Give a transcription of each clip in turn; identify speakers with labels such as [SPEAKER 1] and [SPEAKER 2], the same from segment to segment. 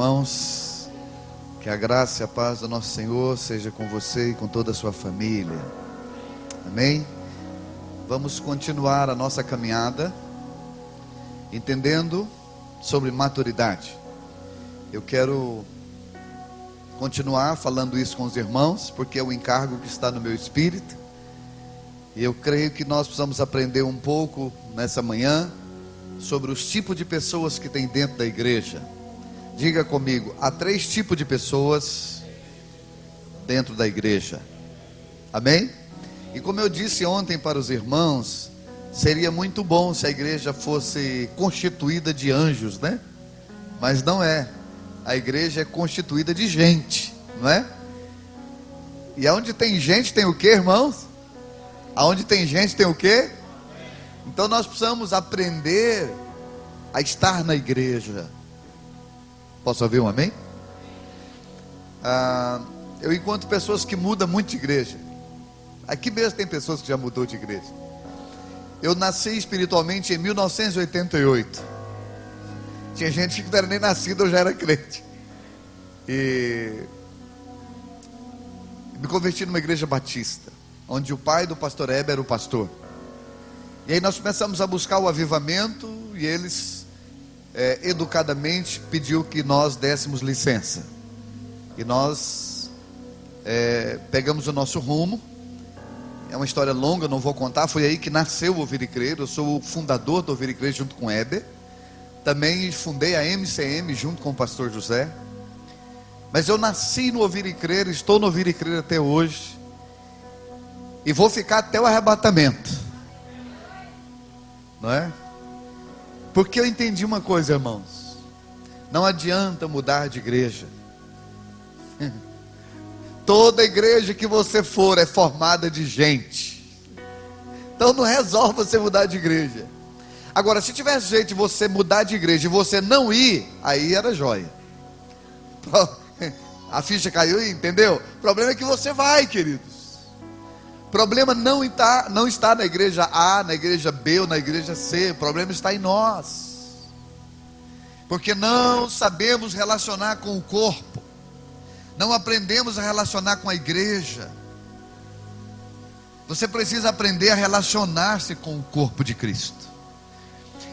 [SPEAKER 1] irmãos. Que a graça e a paz do nosso Senhor seja com você e com toda a sua família. Amém? Vamos continuar a nossa caminhada, entendendo sobre maturidade. Eu quero continuar falando isso com os irmãos, porque é o encargo que está no meu espírito. E eu creio que nós precisamos aprender um pouco nessa manhã sobre os tipos de pessoas que tem dentro da igreja. Diga comigo, há 3 tipos de pessoas dentro da igreja. Amém? E como eu disse ontem para os irmãos, seria muito bom se a igreja fosse constituída de anjos, né? Mas não é. A igreja é constituída de gente, não é? E aonde tem gente tem o que, irmãos? Aonde tem gente tem o que? Então nós precisamos aprender a estar na igreja. Posso ouvir um amém? Eu encontro pessoas que mudam muito de igreja. Aqui mesmo tem pessoas que já mudou de igreja. Eu nasci espiritualmente em 1988. Tinha gente que não era nem nascida, eu já era crente. E me converti numa igreja batista, onde o pai do pastor Heber era o pastor. E aí nós começamos a buscar o avivamento, e eles educadamente pediu que nós dessemos licença. E nós pegamos o nosso rumo. É uma história longa, eu não vou contar. Foi aí que nasceu o Ouvir e Crer. Eu sou o fundador do Ouvir e Crer junto com Heber. Também fundei a MCM junto com o pastor José. Mas eu nasci no Ouvir e Crer, estou no Ouvir e Crer até hoje. E vou ficar até o arrebatamento. Não é? Porque eu entendi uma coisa, irmãos. Não adianta mudar de igreja. Toda igreja que você for é formada de gente. Então não resolve você mudar de igreja. Agora, se tivesse jeito de você mudar de igreja e você não ir, aí era joia. A ficha caiu, entendeu? O problema é que você vai, queridos. O problema não está na igreja A, na igreja B ou na igreja C. O problema está em nós. Porque não sabemos relacionar com o corpo. Não aprendemos a relacionar com a igreja. Você precisa aprender a relacionar-se com o corpo de Cristo.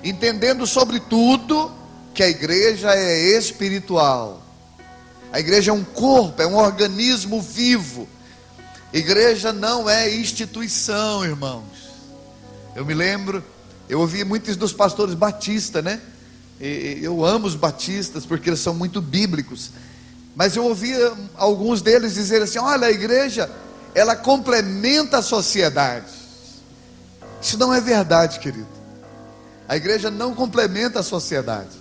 [SPEAKER 1] Entendendo sobretudo que a igreja é espiritual. A igreja é um corpo, é um organismo vivo. Igreja não é instituição, irmãos. Eu me lembro, eu ouvi muitos dos pastores batistas, né? E eu amo os batistas porque eles são muito bíblicos. Mas eu ouvi alguns deles dizer assim: olha, a igreja, ela complementa a sociedade. Isso não é verdade, querido. A igreja não complementa a sociedade.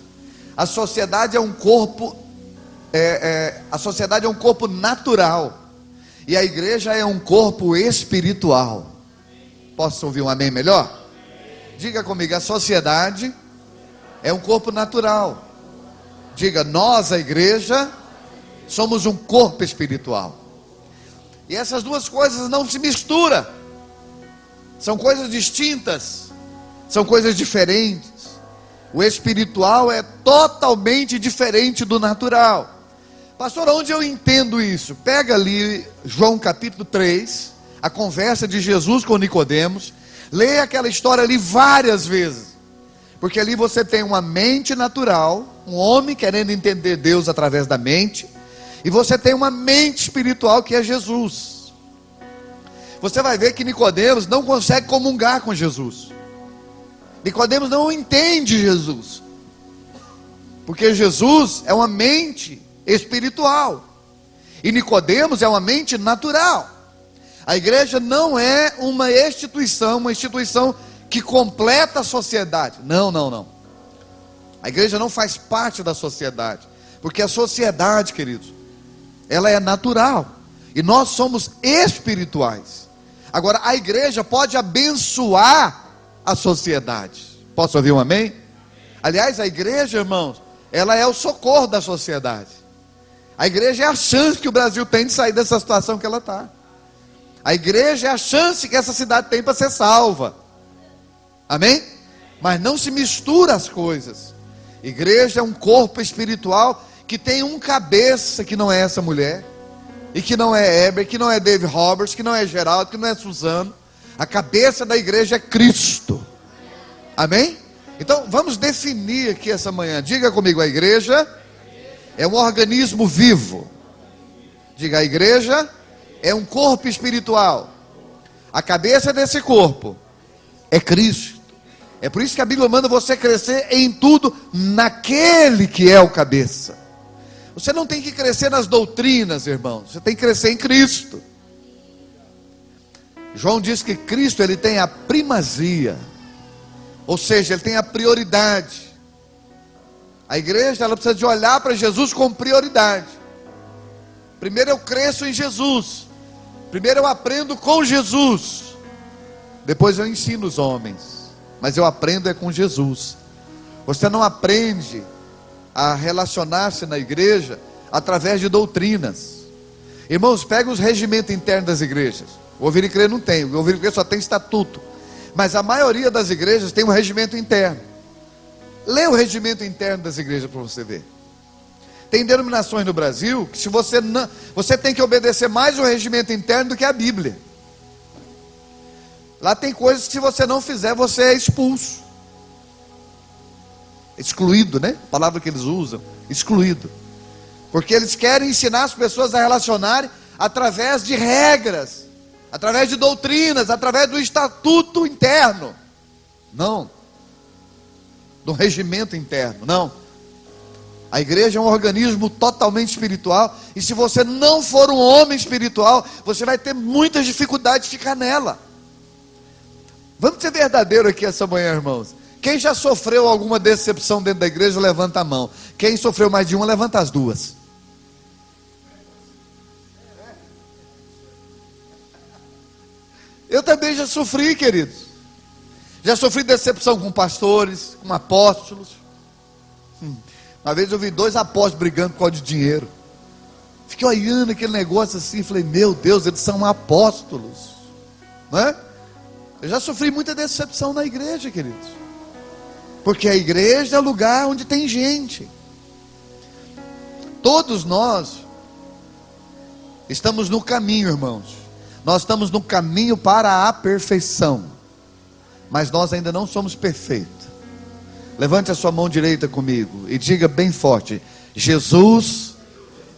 [SPEAKER 1] A sociedade é um corpo, a sociedade é um corpo natural. E a igreja é um corpo espiritual. Posso ouvir um amém melhor? Diga comigo, a sociedade é um corpo natural. Diga, nós, a igreja, somos um corpo espiritual. E essas duas coisas não se misturam. São coisas distintas. São coisas diferentes. O espiritual é totalmente diferente do natural. Pastor, onde eu entendo isso? Pega ali João capítulo 3, a conversa de Jesus com Nicodemos. Leia aquela história ali várias vezes. Porque ali você tem uma mente natural, um homem querendo entender Deus através da mente. E você tem uma mente espiritual que é Jesus. Você vai ver que Nicodemos não consegue comungar com Jesus. Nicodemos não entende Jesus. Porque Jesus é uma mente espiritual. E Nicodemos é uma mente natural. A igreja não é uma instituição que completa a sociedade. Não. A igreja não faz parte da sociedade. Porque a sociedade, queridos, ela é natural. E nós somos espirituais. Agora, a igreja pode abençoar a sociedade. Posso ouvir um amém? Aliás, a igreja, irmãos, ela é o socorro da sociedade. A igreja é a chance que o Brasil tem de sair dessa situação que ela está. A igreja é a chance que essa cidade tem para ser salva. Amém? Mas não se mistura as coisas. Igreja é um corpo espiritual que tem um cabeça que não é essa mulher, e que não é Heber, que não é David Roberts, que não é Geraldo, que não é Suzano. A cabeça da igreja é Cristo. Amém? Então vamos definir aqui essa manhã. Diga comigo, a igreja é um organismo vivo. Diga, a igreja é um corpo espiritual. A cabeça desse corpo é Cristo. É por isso que a Bíblia manda você crescer em tudo naquele que é o cabeça. Você não tem que crescer nas doutrinas, irmãos. Você tem que crescer em Cristo. João diz que Cristo, ele tem a primazia. Ou seja, ele tem a prioridade. A igreja, ela precisa de olhar para Jesus com prioridade. Primeiro eu cresço em Jesus. Primeiro eu aprendo com Jesus. Depois eu ensino os homens. Mas eu aprendo é com Jesus. Você não aprende a relacionar-se na igreja através de doutrinas. Irmãos, pega os regimentos internos das igrejas. O Ouvir e Crer não tem. O Ouvir e Crer só tem estatuto. Mas a maioria das igrejas tem um regimento interno. Lê o regimento interno das igrejas para você ver. Tem denominações no Brasil que se você não, você tem que obedecer mais o regimento interno do que a Bíblia. Lá tem coisas que se você não fizer, você é expulso. Excluído, né? A palavra que eles usam, excluído. Porque eles querem ensinar as pessoas a relacionarem através de regras, através de doutrinas, através do estatuto interno. Não. Do regimento interno, não. A igreja é um organismo totalmente espiritual. E se você não for um homem espiritual, você vai ter muitas dificuldades de ficar nela. Vamos ser verdadeiro aqui essa manhã, irmãos. Quem já sofreu alguma decepção dentro da igreja, levanta a mão. Quem sofreu mais de uma, levanta as duas. Eu também já sofri, queridos. Já sofri decepção com pastores, com apóstolos. Uma vez eu vi 2 apóstolos brigando por causa de dinheiro. Fiquei olhando aquele negócio assim, falei, meu Deus, eles são apóstolos, não é? Eu já sofri muita decepção na igreja, queridos. Porque a igreja é o lugar onde tem gente. Todos nós estamos no caminho, irmãos. Nós estamos no caminho para a perfeição. Mas nós ainda não somos perfeitos. Levante a sua mão direita comigo e diga bem forte: Jesus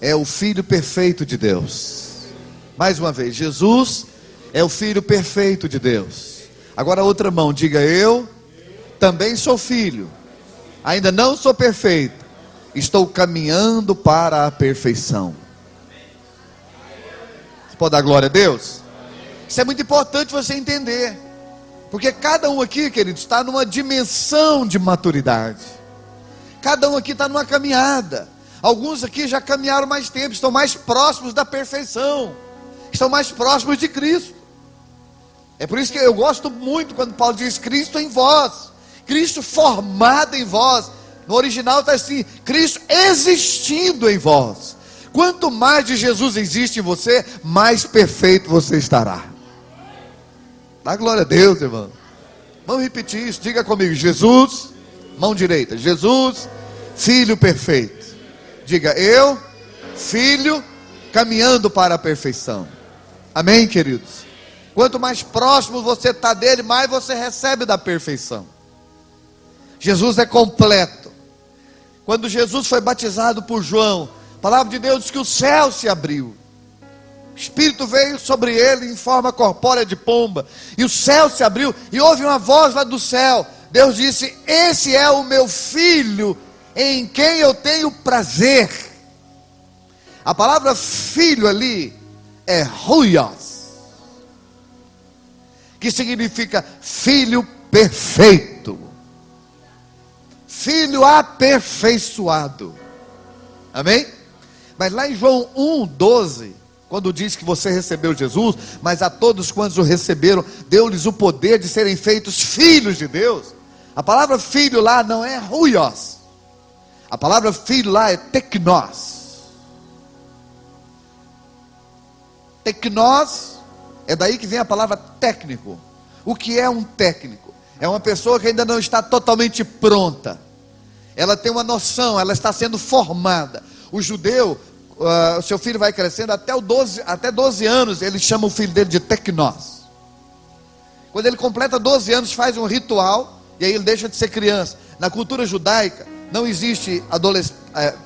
[SPEAKER 1] é o Filho perfeito de Deus. Mais uma vez, Jesus é o Filho perfeito de Deus. Agora a outra mão, diga: eu também sou filho, ainda não sou perfeito, estou caminhando para a perfeição. Você pode dar glória a Deus? Isso é muito importante você entender. Porque cada um aqui, queridos, está numa dimensão de maturidade. Cada um aqui está numa caminhada. Alguns aqui já caminharam mais tempo, estão mais próximos da perfeição, estão mais próximos de Cristo. É por isso que eu gosto muito quando Paulo diz Cristo em vós, Cristo formado em vós. No original está assim, Cristo existindo em vós. Quanto mais de Jesus existe em você, mais perfeito você estará. Dá glória a Deus, irmão. Vamos repetir isso, diga comigo: Jesus, mão direita, Jesus, Filho perfeito. Diga: eu, Filho, caminhando para a perfeição. Amém, queridos? Quanto mais próximo você está dele, mais você recebe da perfeição. Jesus é completo. Quando Jesus foi batizado por João, a palavra de Deus diz que o céu se abriu. O Espírito veio sobre ele em forma corpórea de pomba, e o céu se abriu, e houve uma voz lá do céu. Deus disse: esse é o meu filho, em quem eu tenho prazer. A palavra filho ali é huios, que significa filho perfeito, filho aperfeiçoado. Amém? Mas lá em João 1:12, quando diz que você recebeu Jesus, mas a todos quantos o receberam, deu-lhes o poder de serem feitos filhos de Deus. A palavra filho lá não é huios. A palavra filho lá é teknos. Teknos é daí que vem a palavra técnico. O que é um técnico? É uma pessoa que ainda não está totalmente pronta. Ela tem uma noção, ela está sendo formada. O judeu, o seu filho vai crescendo até 12 anos, ele chama o filho dele de teknós. Quando ele completa 12 anos, faz um ritual, e aí ele deixa de ser criança. Na cultura judaica, não existe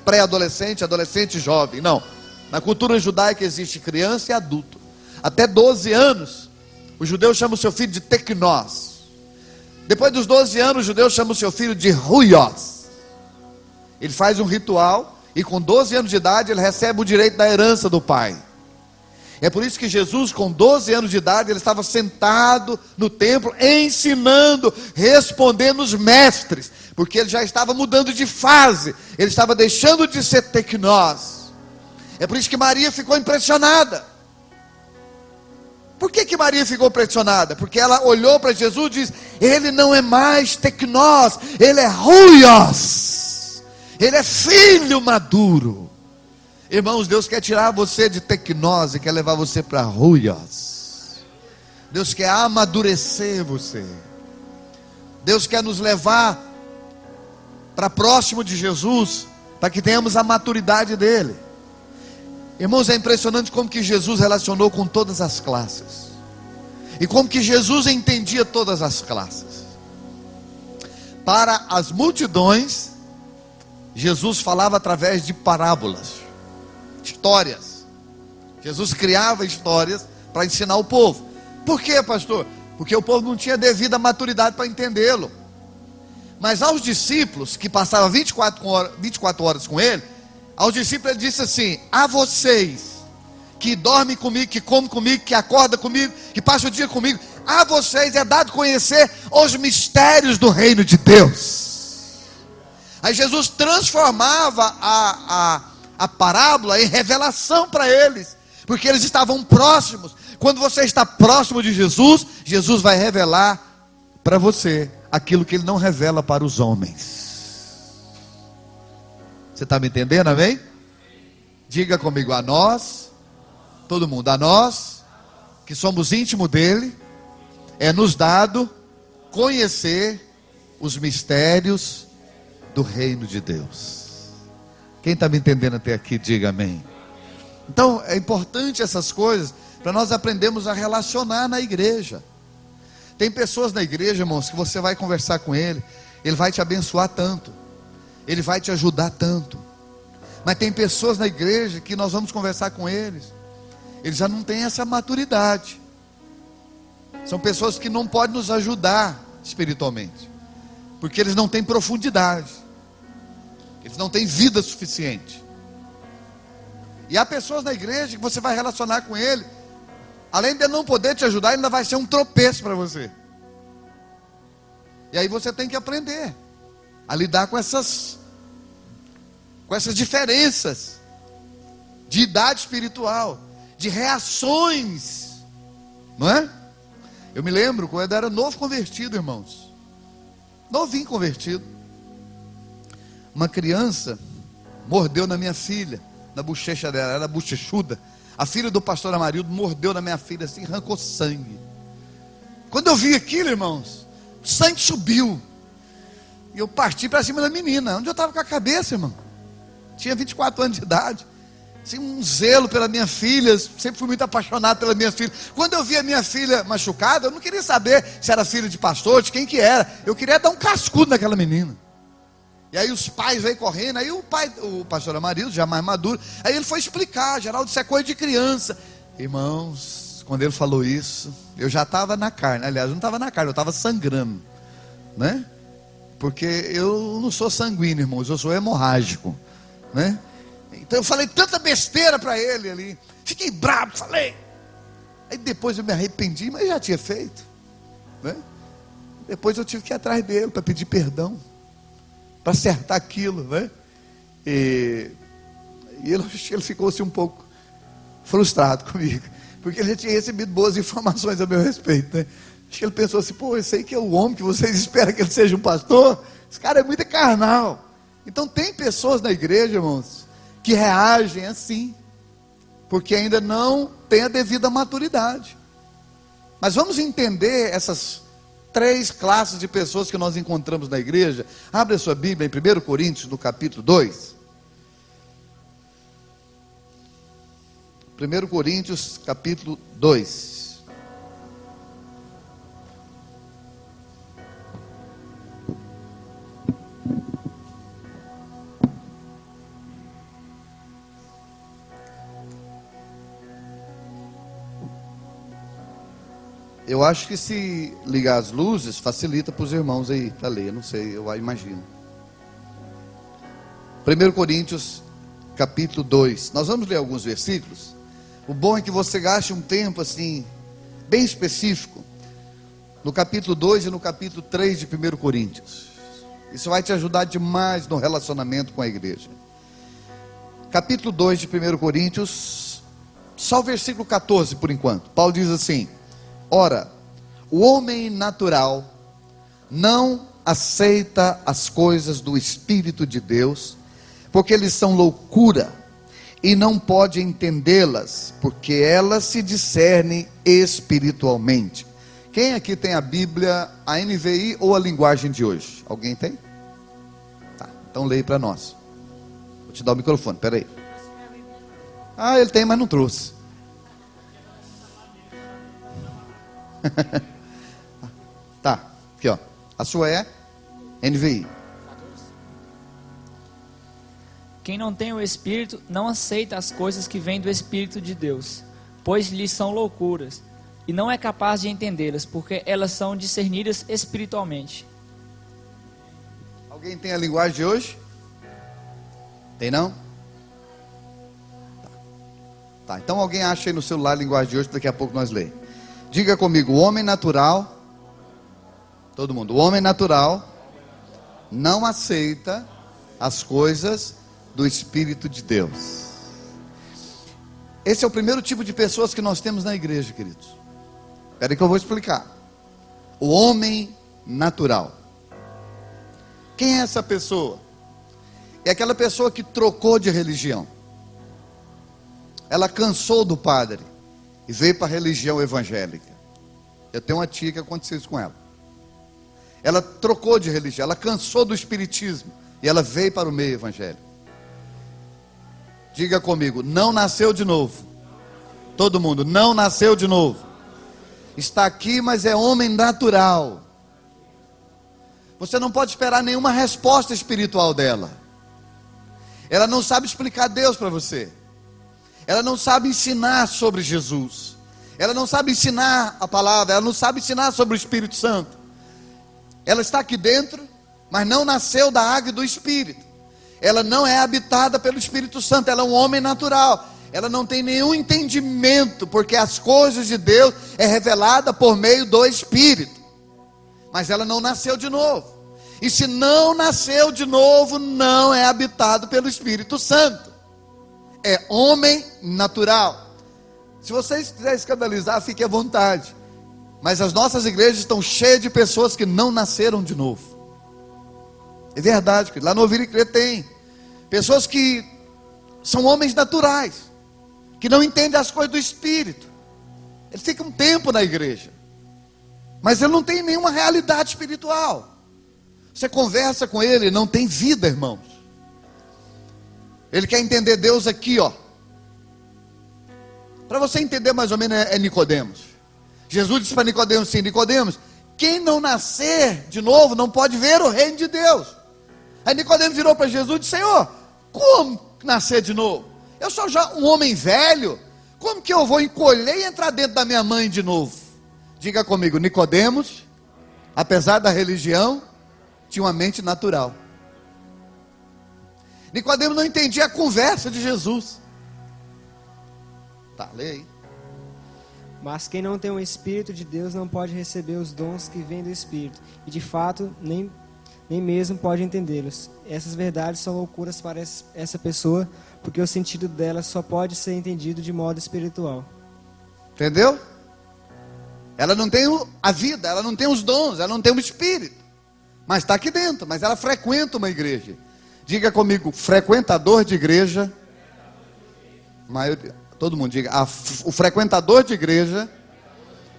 [SPEAKER 1] pré-adolescente, adolescente e jovem, não. Na cultura judaica existe criança e adulto. Até 12 anos, o judeu chama o seu filho de teknós. Depois dos 12 anos, o judeu chama o seu filho de ruios. Ele faz um ritual, e com 12 anos de idade, ele recebe o direito da herança do pai. É por isso que Jesus, com 12 anos de idade, ele estava sentado no templo, ensinando, respondendo os mestres, porque ele já estava mudando de fase, ele estava deixando de ser teknós. É por isso que Maria ficou impressionada. Por que Maria ficou impressionada? Porque ela olhou para Jesus e disse: ele não é mais teknós, ele é ruios, ele é filho maduro. Irmãos, Deus quer tirar você de teknós e quer levar você para ruios. Deus quer amadurecer você. Deus quer nos levar para próximo de Jesus, para que tenhamos a maturidade dele. Irmãos, é impressionante como que Jesus relacionou com todas as classes, e como que Jesus entendia todas as classes. Para as multidões, Jesus falava através de parábolas, histórias. Jesus criava histórias para ensinar o povo. Por quê, pastor? Porque o povo não tinha devida maturidade para entendê-lo. Mas aos discípulos, que passavam 24 horas com ele, aos discípulos ele disse assim: a vocês que dormem comigo, que comem comigo, que acordam comigo, que passam o dia comigo, a vocês é dado conhecer os mistérios do reino de Deus. Aí Jesus transformava a parábola em revelação para eles, porque eles estavam próximos. Quando você está próximo de Jesus, Jesus vai revelar para você aquilo que ele não revela para os homens. Você está me entendendo, amém? Diga comigo: a nós, todo mundo, a nós, que somos íntimo dele, é nos dado conhecer os mistérios do reino de Deus. Quem está me entendendo até aqui, diga amém. Então, é importante essas coisas, para nós aprendermos a relacionar na igreja. Tem pessoas na igreja, irmãos, que você vai conversar com ele vai te abençoar tanto, ele vai te ajudar tanto. Mas tem pessoas na igreja que nós vamos conversar com eles já não têm essa maturidade. São pessoas que não podem nos ajudar espiritualmente, porque eles não têm profundidade, eles não têm vida suficiente. E há pessoas na igreja que você vai relacionar com ele, além de não poder te ajudar, ele ainda vai ser um tropeço para você. E aí você tem que aprender a lidar com essas diferenças de idade espiritual, de reações, não é? Eu me lembro quando eu era novo convertido, irmãos, novinho convertido, uma criança mordeu na minha filha, na bochecha dela, ela era bochechuda. A filha do pastor Amarildo mordeu na minha filha assim, arrancou sangue. Quando eu vi aquilo, irmãos, o sangue subiu, e eu parti para cima da menina. Onde eu estava com a cabeça, irmão? Tinha 24 anos de idade, assim, um zelo pela minha filha, sempre fui muito apaixonado pela minha filha. Quando eu vi a minha filha machucada, eu não queria saber se era filha de pastor, de quem que era. Eu queria dar um cascudo naquela menina. E aí os pais veio correndo, aí o pastor Amarildo, já mais maduro, aí ele foi explicar: Geraldo, isso é coisa de criança. Irmãos, quando ele falou isso, eu já estava na carne. Aliás, eu não estava na carne, eu estava sangrando, né? Porque eu não sou sanguíneo, irmãos, eu sou hemorrágico, né? Então eu falei tanta besteira para ele ali, fiquei bravo, falei. Aí depois eu me arrependi, mas já tinha feito, né? Depois eu tive que ir atrás dele para pedir perdão, para acertar aquilo, né? E ele ficou assim um pouco frustrado comigo, porque ele já tinha recebido boas informações a meu respeito, né? Acho que ele pensou assim: pô, esse aí que é o homem que vocês esperam que ele seja um pastor, esse cara é muito carnal. Então tem pessoas na igreja, irmãos, que reagem assim, porque ainda não tem a devida maturidade. Mas vamos entender essas 3 classes de pessoas que nós encontramos na igreja. Abre a sua Bíblia em 1 Coríntios, no capítulo 2. 1 Coríntios capítulo 2. Eu acho que se ligar as luzes, facilita para os irmãos aí para ler, não sei, eu imagino. 1 Coríntios, capítulo 2. Nós vamos ler alguns versículos. O bom é que você gaste um tempo assim, bem específico, no capítulo 2 e no capítulo 3 de 1 Coríntios. Isso vai te ajudar demais no relacionamento com a igreja. Capítulo 2 de 1 Coríntios, só o versículo 14 por enquanto. Paulo diz assim: ora, o homem natural não aceita as coisas do Espírito de Deus, porque eles são loucura, e não pode entendê-las, porque elas se discernem espiritualmente. Quem aqui tem a Bíblia, a NVI ou a linguagem de hoje? Alguém tem? Tá, então leia para nós. Vou te dar o microfone, peraí. Ah, ele tem, mas não trouxe. Tá, aqui ó. A sua é NVI.
[SPEAKER 2] Quem não tem o Espírito não aceita as coisas que vêm do Espírito de Deus, pois lhes são loucuras, e não é capaz de entendê-las, porque elas são discernidas espiritualmente.
[SPEAKER 1] Alguém tem a linguagem de hoje? Tem não? Tá, então alguém acha aí no celular a linguagem de hoje, daqui a pouco nós lê. Diga comigo: o homem natural, todo mundo, o homem natural não aceita as coisas do Espírito de Deus. Esse é o primeiro tipo de pessoas que nós temos na igreja, queridos. Espera aí que eu vou explicar. O homem natural. Quem é essa pessoa? É aquela pessoa que trocou de religião. Ela cansou do padre e veio para a religião evangélica. Eu tenho uma tia que aconteceu isso com ela. Ela trocou de religião, ela cansou do espiritismo e ela veio para o meio evangélico. Diga comigo: não nasceu de novo. Todo mundo, não nasceu de novo. Está aqui, mas é homem natural. Você não pode esperar nenhuma resposta espiritual dela. Ela não sabe explicar Deus para você. Ela não sabe ensinar sobre Jesus. Ela não sabe ensinar a palavra. Ela não sabe ensinar sobre o Espírito Santo. Ela está aqui dentro, mas não nasceu da água e do Espírito. Ela não é habitada pelo Espírito Santo. Ela é um homem natural. Ela não tem nenhum entendimento, porque as coisas de Deus é revelada por meio do Espírito. Mas ela não nasceu de novo. E se não nasceu de novo, não é habitado pelo Espírito Santo. É homem natural. Se vocês quiserem escandalizar, fique à vontade. Mas as nossas igrejas estão cheias de pessoas que não nasceram de novo. É verdade, lá no Ouvir e Crer tem pessoas que são homens naturais, que não entendem as coisas do Espírito. Ele fica um tempo na igreja, mas ele não tem nenhuma realidade espiritual. Você conversa com ele, não tem vida, irmãos. Ele quer entender Deus aqui, ó. Para você entender mais ou menos é Nicodemos. Jesus disse para Nicodemos assim: Nicodemos, quem não nascer de novo não pode ver o reino de Deus. Aí Nicodemos virou para Jesus e disse: Senhor, como nascer de novo? Eu sou já um homem velho, como que eu vou encolher e entrar dentro da minha mãe de novo? Diga comigo: Nicodemos, apesar da religião, tinha uma mente natural. Nicodemos não entendia a conversa de Jesus. Tá, lê aí.
[SPEAKER 3] Mas quem não tem o Espírito de Deus não pode receber os dons que vêm do Espírito, e de fato nem mesmo pode entendê-los. Essas verdades são loucuras para essa pessoa, porque o sentido delas só pode ser entendido de modo espiritual.
[SPEAKER 1] Entendeu? Ela não tem a vida, ela não tem os dons, ela não tem o Espírito, mas está aqui dentro, mas ela frequenta uma igreja. Diga comigo: frequentador de igreja. Maioria, todo mundo diga: o frequentador de igreja,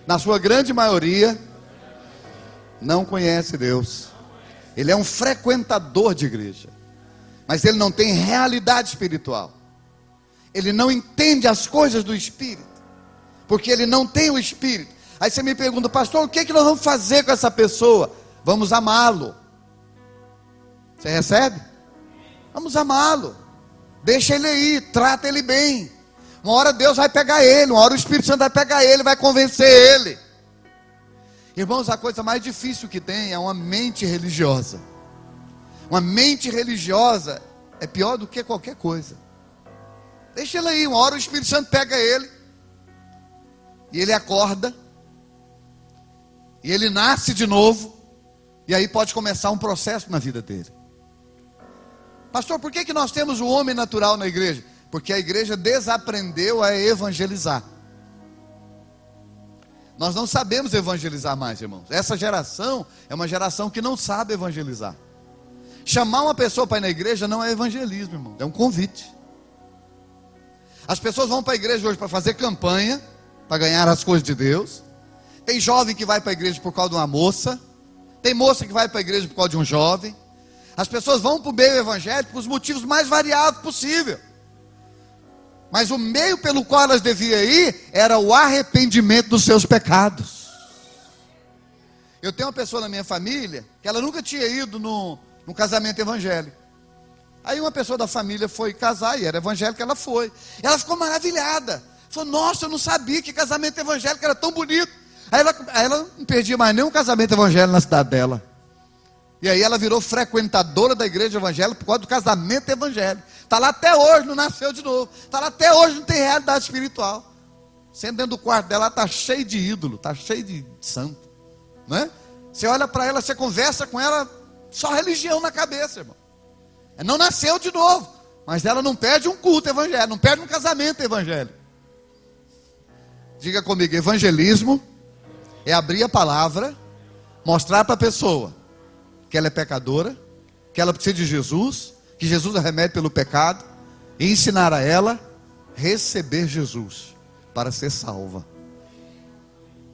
[SPEAKER 1] na sua grande maioria, não conhece Deus. Ele é um frequentador de igreja, mas ele não tem realidade espiritual. ele não entende as coisas do Espírito, porque ele não tem o Espírito. Aí você me pergunta, pastor, o que nós vamos fazer com essa pessoa? Vamos amá-lo. Você recebe? Vamos amá-lo. Deixa ele aí, trata ele bem. Uma hora Deus vai pegar ele, uma hora o Espírito Santo vai pegar ele, vai convencer ele. Irmãos, a coisa mais difícil que tem é uma mente religiosa. Uma mente religiosa é pior do que qualquer coisa. Deixa ele aí, uma hora o Espírito Santo pega ele, e ele acorda, e ele nasce de novo, e aí pode começar um processo na vida dele. Pastor, por que nós temos o homem natural na igreja? Porque a igreja desaprendeu a evangelizar. Nós não sabemos evangelizar mais, irmãos. Essa geração é uma geração que não sabe evangelizar. Chamar uma pessoa para ir na igreja não é evangelismo, irmão, é um convite. As pessoas vão para a igreja hoje para fazer campanha, para ganhar as coisas de Deus. Tem jovem que vai para a igreja por causa de uma moça. Tem moça que vai para a igreja por causa de um jovem. As pessoas vão para o meio evangélico por os motivos mais variados possível. Mas o meio pelo qual elas deviam ir era o arrependimento dos seus pecados. Eu tenho uma pessoa na minha família que ela nunca tinha ido no casamento evangélico. Aí uma pessoa da família foi casar e era evangélica, ela foi. Ela ficou maravilhada. Falou, nossa, eu não sabia que casamento evangélico era tão bonito. Aí ela não perdia mais nenhum casamento evangélico na cidade dela. E aí ela virou frequentadora da igreja evangélica por causa do casamento evangélico. Está lá até hoje, não nasceu de novo. Está lá até hoje, não tem realidade espiritual. Sendo dentro do quarto dela, está cheio de ídolo, está cheio de santo. Né? Você olha para ela, você conversa com ela, só religião na cabeça, irmão. Ela não nasceu de novo, mas ela não perde um culto evangélico, não perde um casamento evangélico. Diga comigo, evangelismo é abrir a palavra, mostrar para a pessoa que ela é pecadora, que ela precisa de Jesus, que Jesus é remédio pelo pecado, e ensinar a ela receber Jesus para ser salva.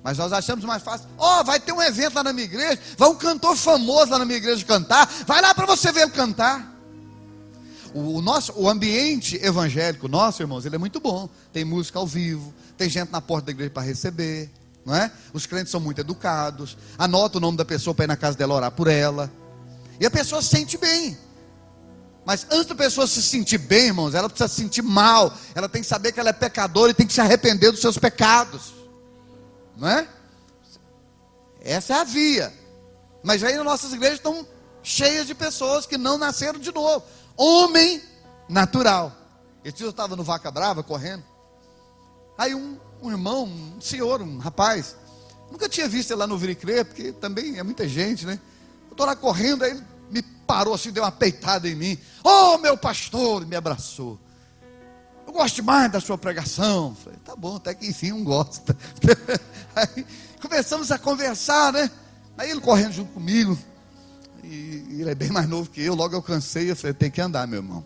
[SPEAKER 1] Mas nós achamos mais fácil, vai ter um evento lá na minha igreja, vai um cantor famoso lá na minha igreja cantar, vai lá para você ver ele cantar. O ambiente evangélico nosso, irmãos, ele é muito bom. Tem música ao vivo, tem gente na porta da igreja para receber, não é? Os crentes são muito educados, anota o nome da pessoa para ir na casa dela orar por ela, e a pessoa se sente bem. Mas antes da pessoa se sentir bem, irmãos, ela precisa se sentir mal. Ela tem que saber que ela é pecadora e tem que se arrepender dos seus pecados, não é? Essa é a via. Mas aí as nossas igrejas estão cheias de pessoas que não nasceram de novo. Homem natural. Esse dia eu estava no Vaca Brava correndo. Aí um irmão, um senhor, um rapaz, nunca tinha visto ele lá no Vir e Crer, porque também é muita gente, né? Eu estou lá correndo, aí ele me parou assim, deu uma peitada em mim. Meu pastor, me abraçou. Eu gosto demais da sua pregação. Falei, tá bom, até que enfim um gosta. Aí começamos a conversar, né? Aí ele correndo junto comigo. E ele é bem mais novo que eu, logo eu cansei, eu falei, tem que andar, meu irmão.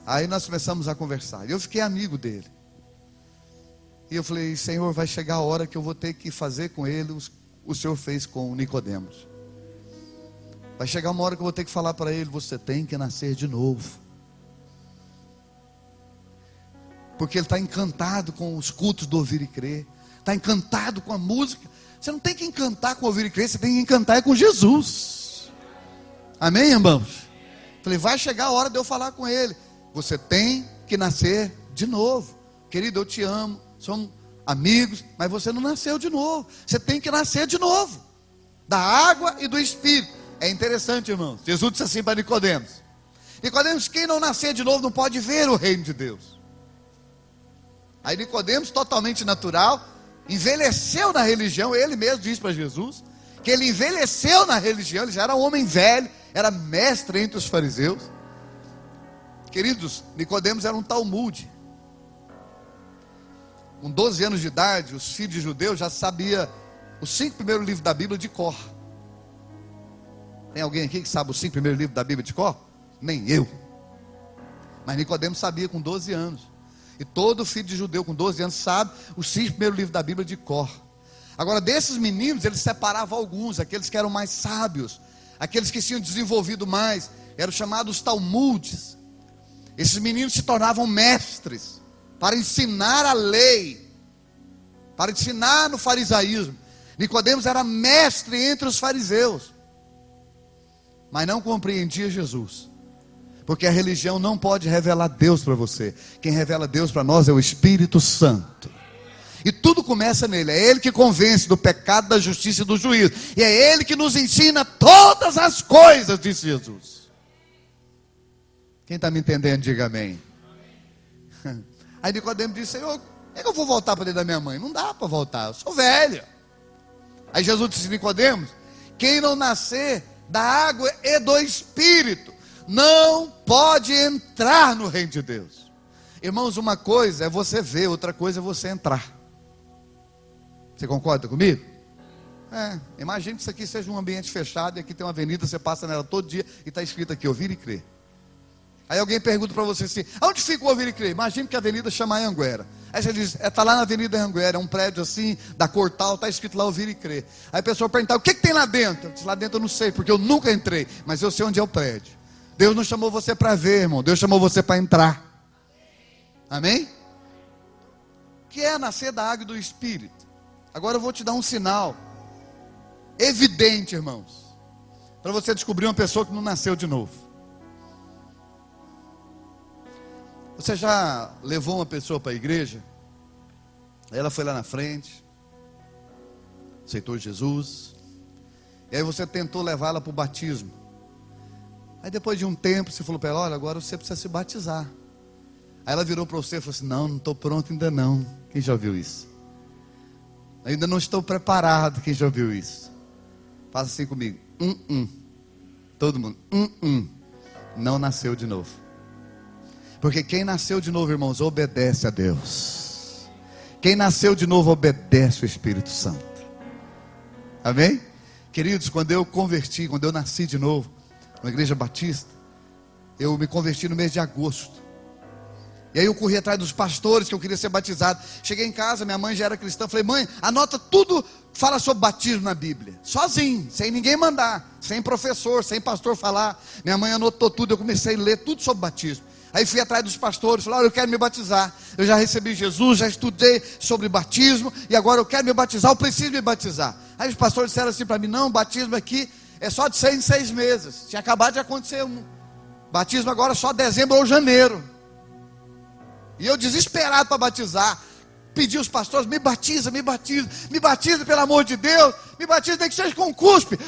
[SPEAKER 1] Aí nós começamos a conversar, e eu fiquei amigo dele. E eu falei, Senhor, vai chegar a hora que eu vou ter que fazer com ele o Senhor fez com Nicodemos. Vai chegar uma hora que eu vou ter que falar para ele, você tem que nascer de novo. Porque ele está encantado com os cultos do ouvir e crer, está encantado com a música. Você não tem que encantar com o ouvir e crer, você tem que encantar com Jesus. Amém, irmãos? Falei, vai chegar a hora de eu falar com ele. Você tem que nascer de novo. Querido, eu te amo, somos amigos, mas você não nasceu de novo. Você tem que nascer de novo, da água e do Espírito. É interessante, irmãos. Jesus disse assim para Nicodemos: Nicodemos, quem não nascer de novo não pode ver o reino de Deus. Aí Nicodemos, totalmente natural, envelheceu na religião. Ele mesmo disse para Jesus que ele envelheceu na religião. Ele já era um homem velho, era mestre entre os fariseus. Queridos, Nicodemos era um Talmude. Com 12 anos de idade, os filhos de judeus já sabiam os 5 primeiros livros da Bíblia de cor. Tem alguém aqui que sabe os 5 primeiros livros da Bíblia de cor? Nem eu. Mas Nicodemos sabia com 12 anos. E todo filho de judeu com 12 anos sabe os 5 primeiros livros da Bíblia de cor. Agora, desses meninos, eles separavam alguns, aqueles que eram mais sábios, aqueles que tinham desenvolvido mais, eram chamados Talmudes. Esses meninos se tornavam mestres para ensinar a lei, para ensinar no farisaísmo. Nicodemos era mestre entre os fariseus, mas não compreendia Jesus, porque a religião não pode revelar Deus para você. Quem revela Deus para nós é o Espírito Santo. E tudo começa nele. É ele que convence do pecado, da justiça e do juízo. E é ele que nos ensina todas as coisas, disse Jesus. Quem está me entendendo, diga amém. Aí Nicodemo disse: Senhor, como é que eu vou voltar para dentro da minha mãe? Não dá para voltar, eu sou velho. Aí Jesus disse: Nicodemos, quem não nascer da água e do Espírito não pode entrar no reino de Deus. Irmãos, uma coisa é você ver, outra coisa é você entrar. Você concorda comigo? Imagine que isso aqui seja um ambiente fechado e aqui tem uma avenida, você passa nela todo dia e está escrito aqui, ouvir e crer. Aí alguém pergunta para você assim: aonde fica o ouvir e crer? Imagine que a avenida chama Anhanguera. Aí você diz: está lá na avenida Anhanguera, é um prédio assim, da cor tal, está escrito lá ouvir e crer. Aí a pessoa pergunta: o que tem lá dentro? Eu disse: lá dentro eu não sei, porque eu nunca entrei, mas eu sei onde é o prédio. Deus não chamou você para ver, irmão, Deus chamou você para entrar. Amém? Que é nascer da água e do Espírito. Agora eu vou te dar um sinal evidente, irmãos, para você descobrir uma pessoa que não nasceu de novo. Você já levou uma pessoa para a igreja? Ela foi lá na frente, aceitou Jesus, e aí você tentou levá-la para o batismo. Aí depois de um tempo você falou para ela: olha, agora você precisa se batizar. Aí ela virou para você e falou assim: não estou pronto ainda não. Quem já ouviu isso? Ainda não estou preparado. Quem já ouviu isso? Faça assim comigo: todo mundo: não nasceu de novo. Porque quem nasceu de novo, irmãos, obedece a Deus. Quem nasceu de novo obedece o Espírito Santo. Amém? Queridos, quando eu converti, quando eu nasci de novo na igreja batista, eu me converti no mês de agosto. E aí eu corri atrás dos pastores que eu queria ser batizado. Cheguei em casa, minha mãe já era cristã. Falei: mãe, anota tudo, fala sobre batismo na Bíblia. Sozinho, sem ninguém mandar, sem professor, sem pastor falar. Minha mãe anotou tudo, eu comecei a ler tudo sobre batismo. Aí fui atrás dos pastores, falei: olha, eu quero me batizar. Eu já recebi Jesus, já estudei sobre batismo, e agora eu quero me batizar, eu preciso me batizar. Aí os pastores disseram assim para mim: não, o batismo aqui é só de 6 em 6 meses. Tinha acabado de acontecer um batismo agora só dezembro ou janeiro. E eu desesperado para batizar, pedi aos pastores: me batiza, pelo amor de Deus, me batiza, nem que seja com cuspe,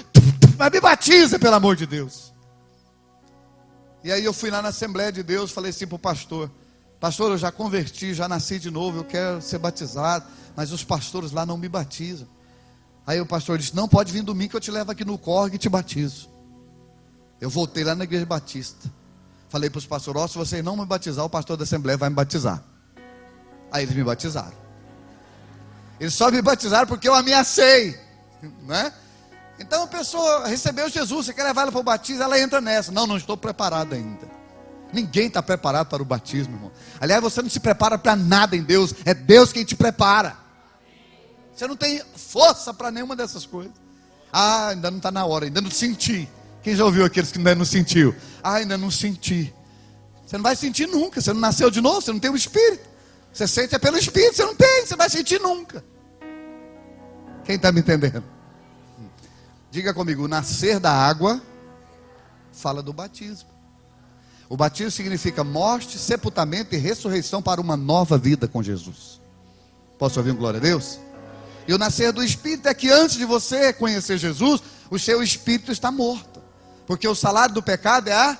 [SPEAKER 1] mas me batiza, pelo amor de Deus. E aí eu fui lá na Assembleia de Deus, falei assim para o pastor: pastor, eu já converti, já nasci de novo, eu quero ser batizado, mas os pastores lá não me batizam. Aí o pastor disse: não, pode vir domingo que eu te levo aqui no córrego e te batizo. Eu voltei lá na igreja batista, falei para os pastores: ó, se vocês não me batizar, o pastor da Assembleia vai me batizar. Aí eles me batizaram. Eles só me batizaram porque eu ameacei, né? Então a pessoa recebeu Jesus, você quer levar ela para o batismo, ela entra nessa: não estou preparado ainda. Ninguém está preparado para o batismo, irmão. Aliás, você não se prepara para nada em Deus, é Deus quem te prepara. Você não tem força para nenhuma dessas coisas. Ainda não está na hora, ainda não senti. Quem já ouviu aqueles que ainda não sentiu? Ainda não senti. Você não vai sentir nunca, você não nasceu de novo, você não tem o Espírito. Você sente é pelo Espírito, você não tem, você vai sentir nunca. Quem está me entendendo? Diga comigo: nascer da água fala do batismo. O batismo significa morte, sepultamento e ressurreição para uma nova vida com Jesus. Posso ouvir um glória a Deus? E o nascer do Espírito é que antes de você conhecer Jesus, o seu espírito está morto. Porque o salário do pecado é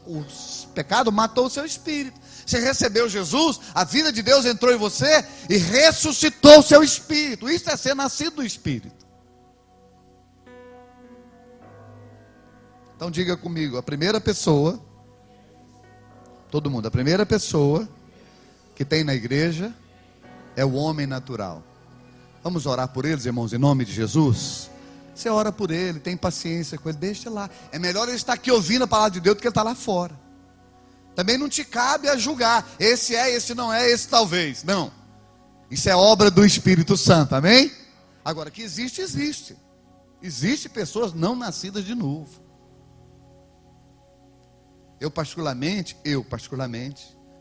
[SPEAKER 1] o pecado matou o seu espírito. Você recebeu Jesus, a vida de Deus entrou em você e ressuscitou o seu espírito. Isso é ser nascido do Espírito. Então diga comigo: a primeira pessoa, todo mundo, a primeira pessoa que tem na igreja é o homem natural. Vamos orar por eles, irmãos, em nome de Jesus. Você ora por ele, tem paciência com ele, deixa lá. É melhor ele estar aqui ouvindo a palavra de Deus do que ele estar lá fora. Também não te cabe a julgar: esse é, esse não é, esse talvez. Não. Isso é obra do Espírito Santo, amém? Agora, que existe, existe. Existem pessoas não nascidas de novo. Eu particularmente,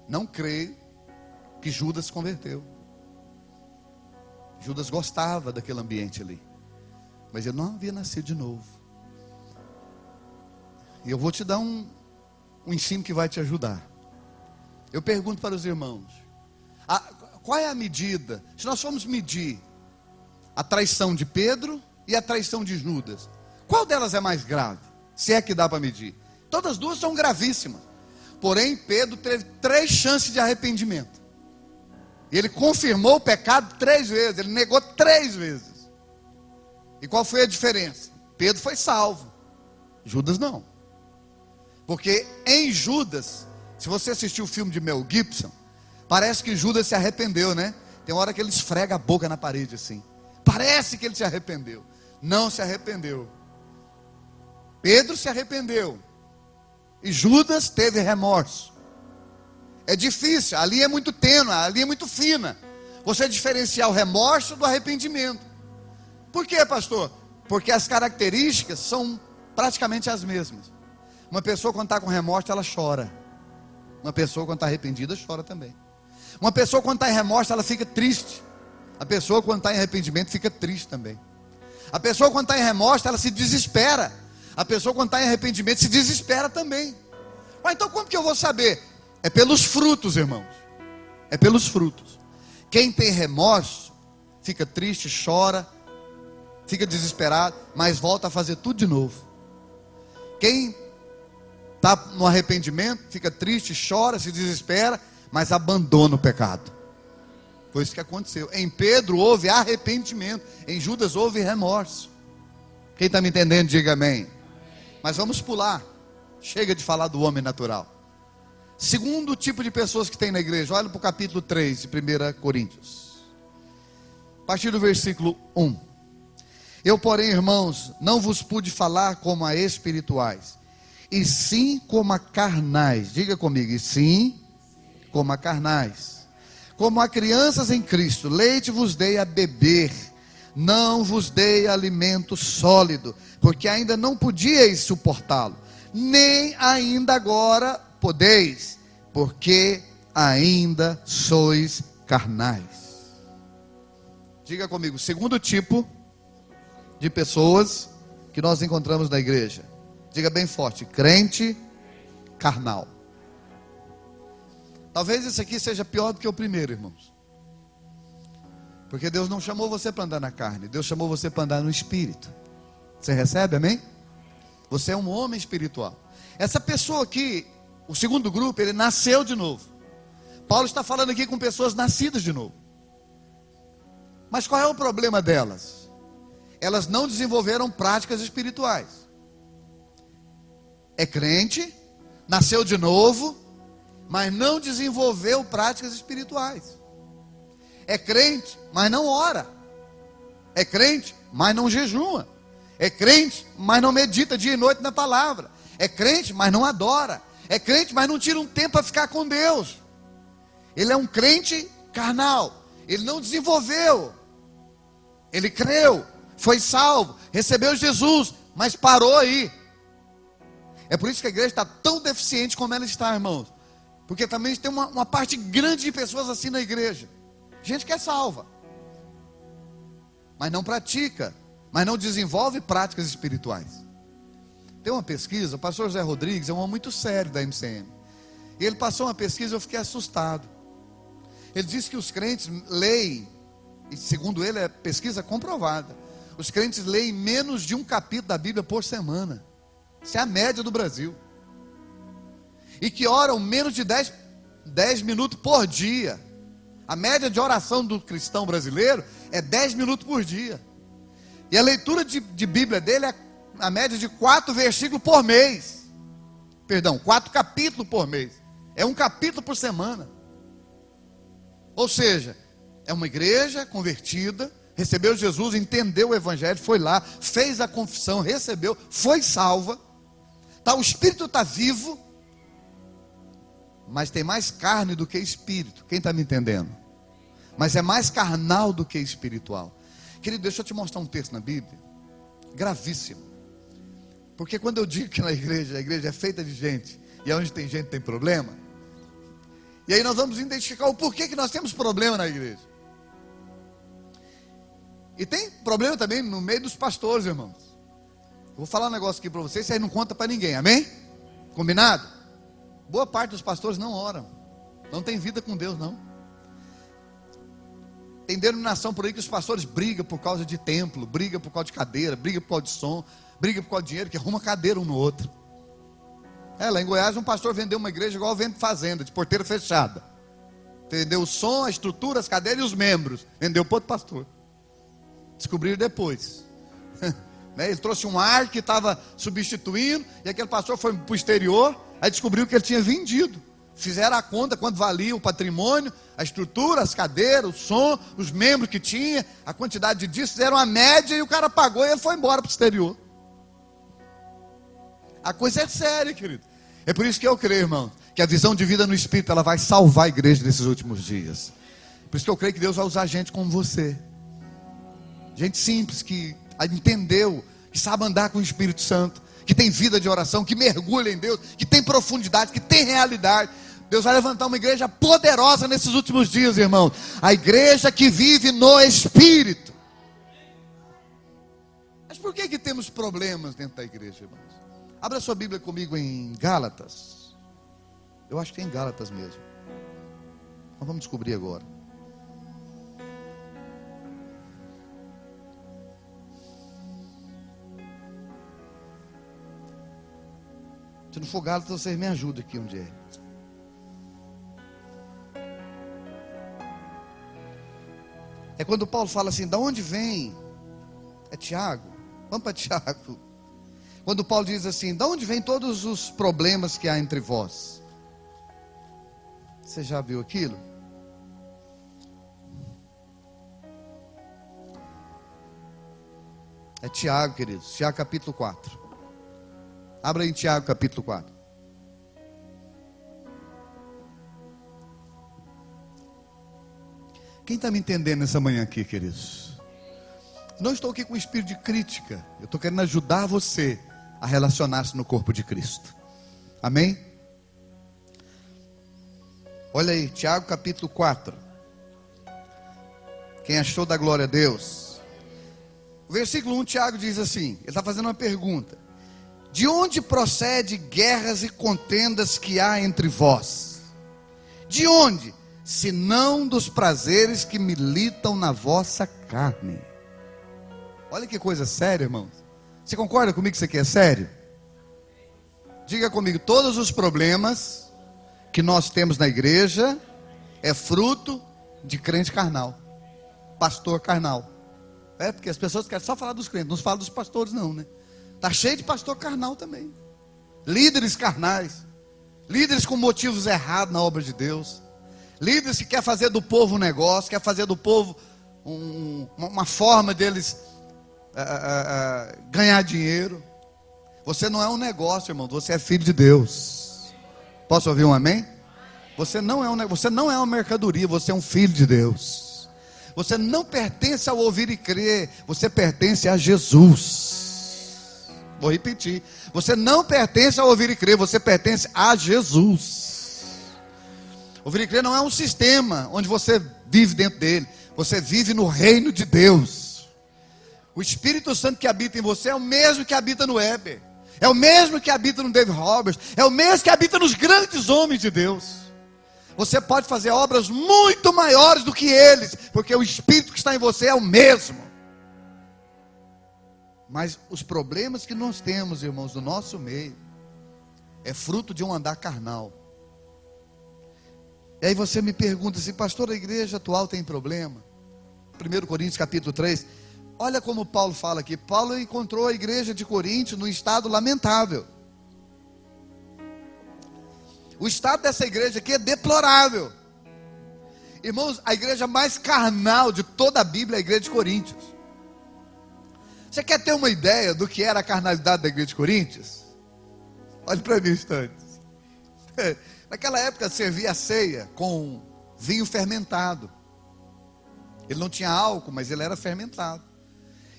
[SPEAKER 1] não creio que Judas se converteu. Judas gostava daquele ambiente ali, mas ele não havia nascido de novo. E eu vou te dar um ensino que vai te ajudar. Eu pergunto para os irmãos, qual é a medida? Se nós formos medir a traição de Pedro e a traição de Judas, qual delas é mais grave? Se é que dá para medir. Todas as duas são gravíssimas. Porém, Pedro teve 3 chances de arrependimento. E ele confirmou o pecado 3 vezes. Ele negou 3 vezes. E qual foi a diferença? Pedro foi salvo, Judas não. Porque em Judas, se você assistiu o filme de Mel Gibson, parece que Judas se arrependeu, né? Tem uma hora que ele esfrega a boca na parede assim. Parece que ele se arrependeu. Não se arrependeu. Pedro se arrependeu. E Judas teve remorso. É difícil, ali é muito tênue, ali é muito fina. Você diferenciar o remorso do arrependimento. Por quê, pastor? Porque as características são praticamente as mesmas. Uma pessoa quando está com remorso, ela chora. Uma pessoa quando está arrependida, chora também. Uma pessoa quando está em remorso, ela fica triste. A pessoa quando está em arrependimento, fica triste também. A pessoa quando está em remorso, ela se desespera. A pessoa quando está em arrependimento, se desespera também. Mas então como que eu vou saber? É pelos frutos, irmãos. É pelos frutos. Quem tem remorso, fica triste, chora, fica desesperado, mas volta a fazer tudo de novo. Quem está no arrependimento, fica triste, chora, se desespera, mas abandona o pecado. Foi isso que aconteceu. Em Pedro houve arrependimento, em Judas houve remorso. Quem está me entendendo, diga amém. Mas vamos pular. Chega de falar do homem natural. Segundo tipo de pessoas que tem na igreja. Olha para o capítulo 3 de 1 Coríntios. A partir do versículo 1. Eu, porém, irmãos, não vos pude falar como a espirituais, e sim como a carnais. Diga comigo, e sim como a carnais. Como a crianças em Cristo, leite vos dei a beber, não vos dei alimento sólido, porque ainda não podíeis suportá-lo, nem ainda agora podeis, porque ainda sois carnais. Diga comigo, segundo tipo de pessoas que nós encontramos na igreja. Diga bem forte, crente carnal. Talvez esse aqui seja pior do que o primeiro, irmãos. Porque Deus não chamou você para andar na carne, Deus chamou você para andar no espírito. Você recebe, amém? Você é um homem espiritual. Essa pessoa aqui, o segundo grupo, ele nasceu de novo. Paulo está falando aqui com pessoas nascidas de novo. Mas qual é o problema delas? Elas não desenvolveram práticas espirituais. É crente, nasceu de novo, mas não desenvolveu práticas espirituais. É crente, mas não ora. É crente, mas não jejua. É crente, mas não medita dia e noite na palavra. É crente, mas não adora. É crente, mas não tira um tempo para ficar com Deus. Ele é um crente carnal. Ele não desenvolveu. Ele creu, foi salvo, recebeu Jesus, mas parou aí. É por isso que a igreja está tão deficiente como ela está, irmãos. Porque também tem uma parte grande de pessoas assim na igreja. Gente que é salva, mas não pratica, mas não desenvolve práticas espirituais. Tem uma pesquisa, o pastor José Rodrigues é um homem muito sério da MCM. E ele passou uma pesquisa e eu fiquei assustado. Ele disse que os crentes leem, e segundo ele é pesquisa comprovada, os crentes leem menos de um capítulo da Bíblia por semana. Isso é a média do Brasil. E que oram menos de 10 minutos por dia. A média de oração do cristão brasileiro é 10 minutos por dia. E a leitura de Bíblia dele é a média de 4 versículos por mês. Perdão, 4 capítulos por mês. É um capítulo por semana. Ou seja, é uma igreja convertida, recebeu Jesus, entendeu o evangelho, foi lá, fez a confissão, recebeu, foi salva. O espírito está vivo, mas tem mais carne do que espírito. Quem está me entendendo? Mas é mais carnal do que espiritual. Querido, deixa eu te mostrar um texto na Bíblia, gravíssimo. Porque quando eu digo que a igreja é feita de gente, e onde tem gente tem problema, E aí nós vamos identificar o porquê que nós temos problema na igreja. E tem problema também no meio dos pastores, irmãos. Eu vou falar um negócio aqui para vocês, isso aí não conta para ninguém, amém? Combinado? Boa parte dos pastores não oram, não tem vida com Deus, não. Tem denominação por aí que os pastores brigam por causa de templo, brigam por causa de cadeira, brigam por causa de som, brigam por causa de dinheiro, que arruma cadeira um no outro. Lá em Goiás um pastor vendeu uma igreja igual vende fazenda, de porteira fechada. Vendeu o som, a estrutura, as cadeiras e os membros. Vendeu para outro pastor. Descobriram depois. Ele trouxe um ar que estava substituindo, e aquele pastor foi para o exterior, aí descobriu que ele tinha vendido. Fizeram a conta, quanto valia o patrimônio, a estrutura, as cadeiras, o som, os membros que tinha, a quantidade de discos, fizeram a média e o cara pagou e ele foi embora para o exterior. A coisa é séria, querido. É por isso que eu creio, irmão, que a visão de vida no Espírito, ela vai salvar a igreja nesses últimos dias. Por isso que eu creio que Deus vai usar gente como você. Gente simples, que entendeu, que sabe andar com o Espírito Santo, que tem vida de oração, que mergulha em Deus, que tem profundidade, que tem realidade. Deus vai levantar uma igreja poderosa nesses últimos dias, irmão. A igreja que vive no Espírito. Mas por que temos problemas dentro da igreja, irmãos? Abra sua Bíblia comigo em Gálatas. Eu acho que é em Gálatas mesmo. Nós vamos descobrir agora. Se não for Gálatas, vocês me ajudam aqui onde é. É quando Paulo fala assim, da onde vem? É Tiago. Vamos para Tiago. Quando Paulo diz assim, da onde vem todos os problemas que há entre vós? Você já viu aquilo? É Tiago, queridos. Tiago capítulo 4. Abra em Tiago capítulo 4. Quem está me entendendo nessa manhã aqui, queridos? Não estou aqui com espírito de crítica. Eu estou querendo ajudar você a relacionar-se no corpo de Cristo. Amém? Olha aí, Tiago capítulo 4. Quem achou da glória a Deus? O versículo 1, Tiago diz assim, ele está fazendo uma pergunta. De onde procede guerras e contendas que há entre vós? De onde? Se não dos prazeres que militam na vossa carne. Olha que coisa séria, irmãos. Você concorda comigo que isso aqui é sério? Diga comigo, todos os problemas que nós temos na igreja é fruto de crente carnal, pastor carnal. Porque as pessoas querem só falar dos crentes, não falam dos pastores não, né? Está cheio de pastor carnal também. Líderes carnais. Líderes com motivos errados na obra de Deus. Líderes que quer fazer do povo um negócio, quer fazer do povo uma forma deles ganhar dinheiro. Você não é um negócio, irmão, você é filho de Deus. Posso ouvir um amém? Você não é uma mercadoria, você é um filho de Deus. Você não pertence ao ouvir e crer, você pertence a Jesus. Vou repetir, você não pertence ao ouvir e crer, você pertence a Jesus. Ouvir e crer não é um sistema onde você vive dentro dele, você vive no reino de Deus. O Espírito Santo que habita em você é o mesmo que habita no Weber, é o mesmo que habita no David Roberts, é o mesmo que habita nos grandes homens de Deus. Você pode fazer obras muito maiores do que eles, porque o Espírito que está em você é o mesmo. Mas os problemas que nós temos, irmãos, no nosso meio, é fruto de um andar carnal. E aí você me pergunta assim, pastor, a igreja atual tem problema? 1 Coríntios capítulo 3, olha como Paulo fala aqui. Paulo encontrou a igreja de Coríntios num estado lamentável. O estado dessa igreja aqui é deplorável. Irmãos, a igreja mais carnal de toda a Bíblia é a igreja de Coríntios. Você quer ter uma ideia do que era a carnalidade da igreja de Coríntios? Olhe para mim um instante. Naquela época servia a ceia com vinho fermentado. Ele não tinha álcool, mas ele era fermentado.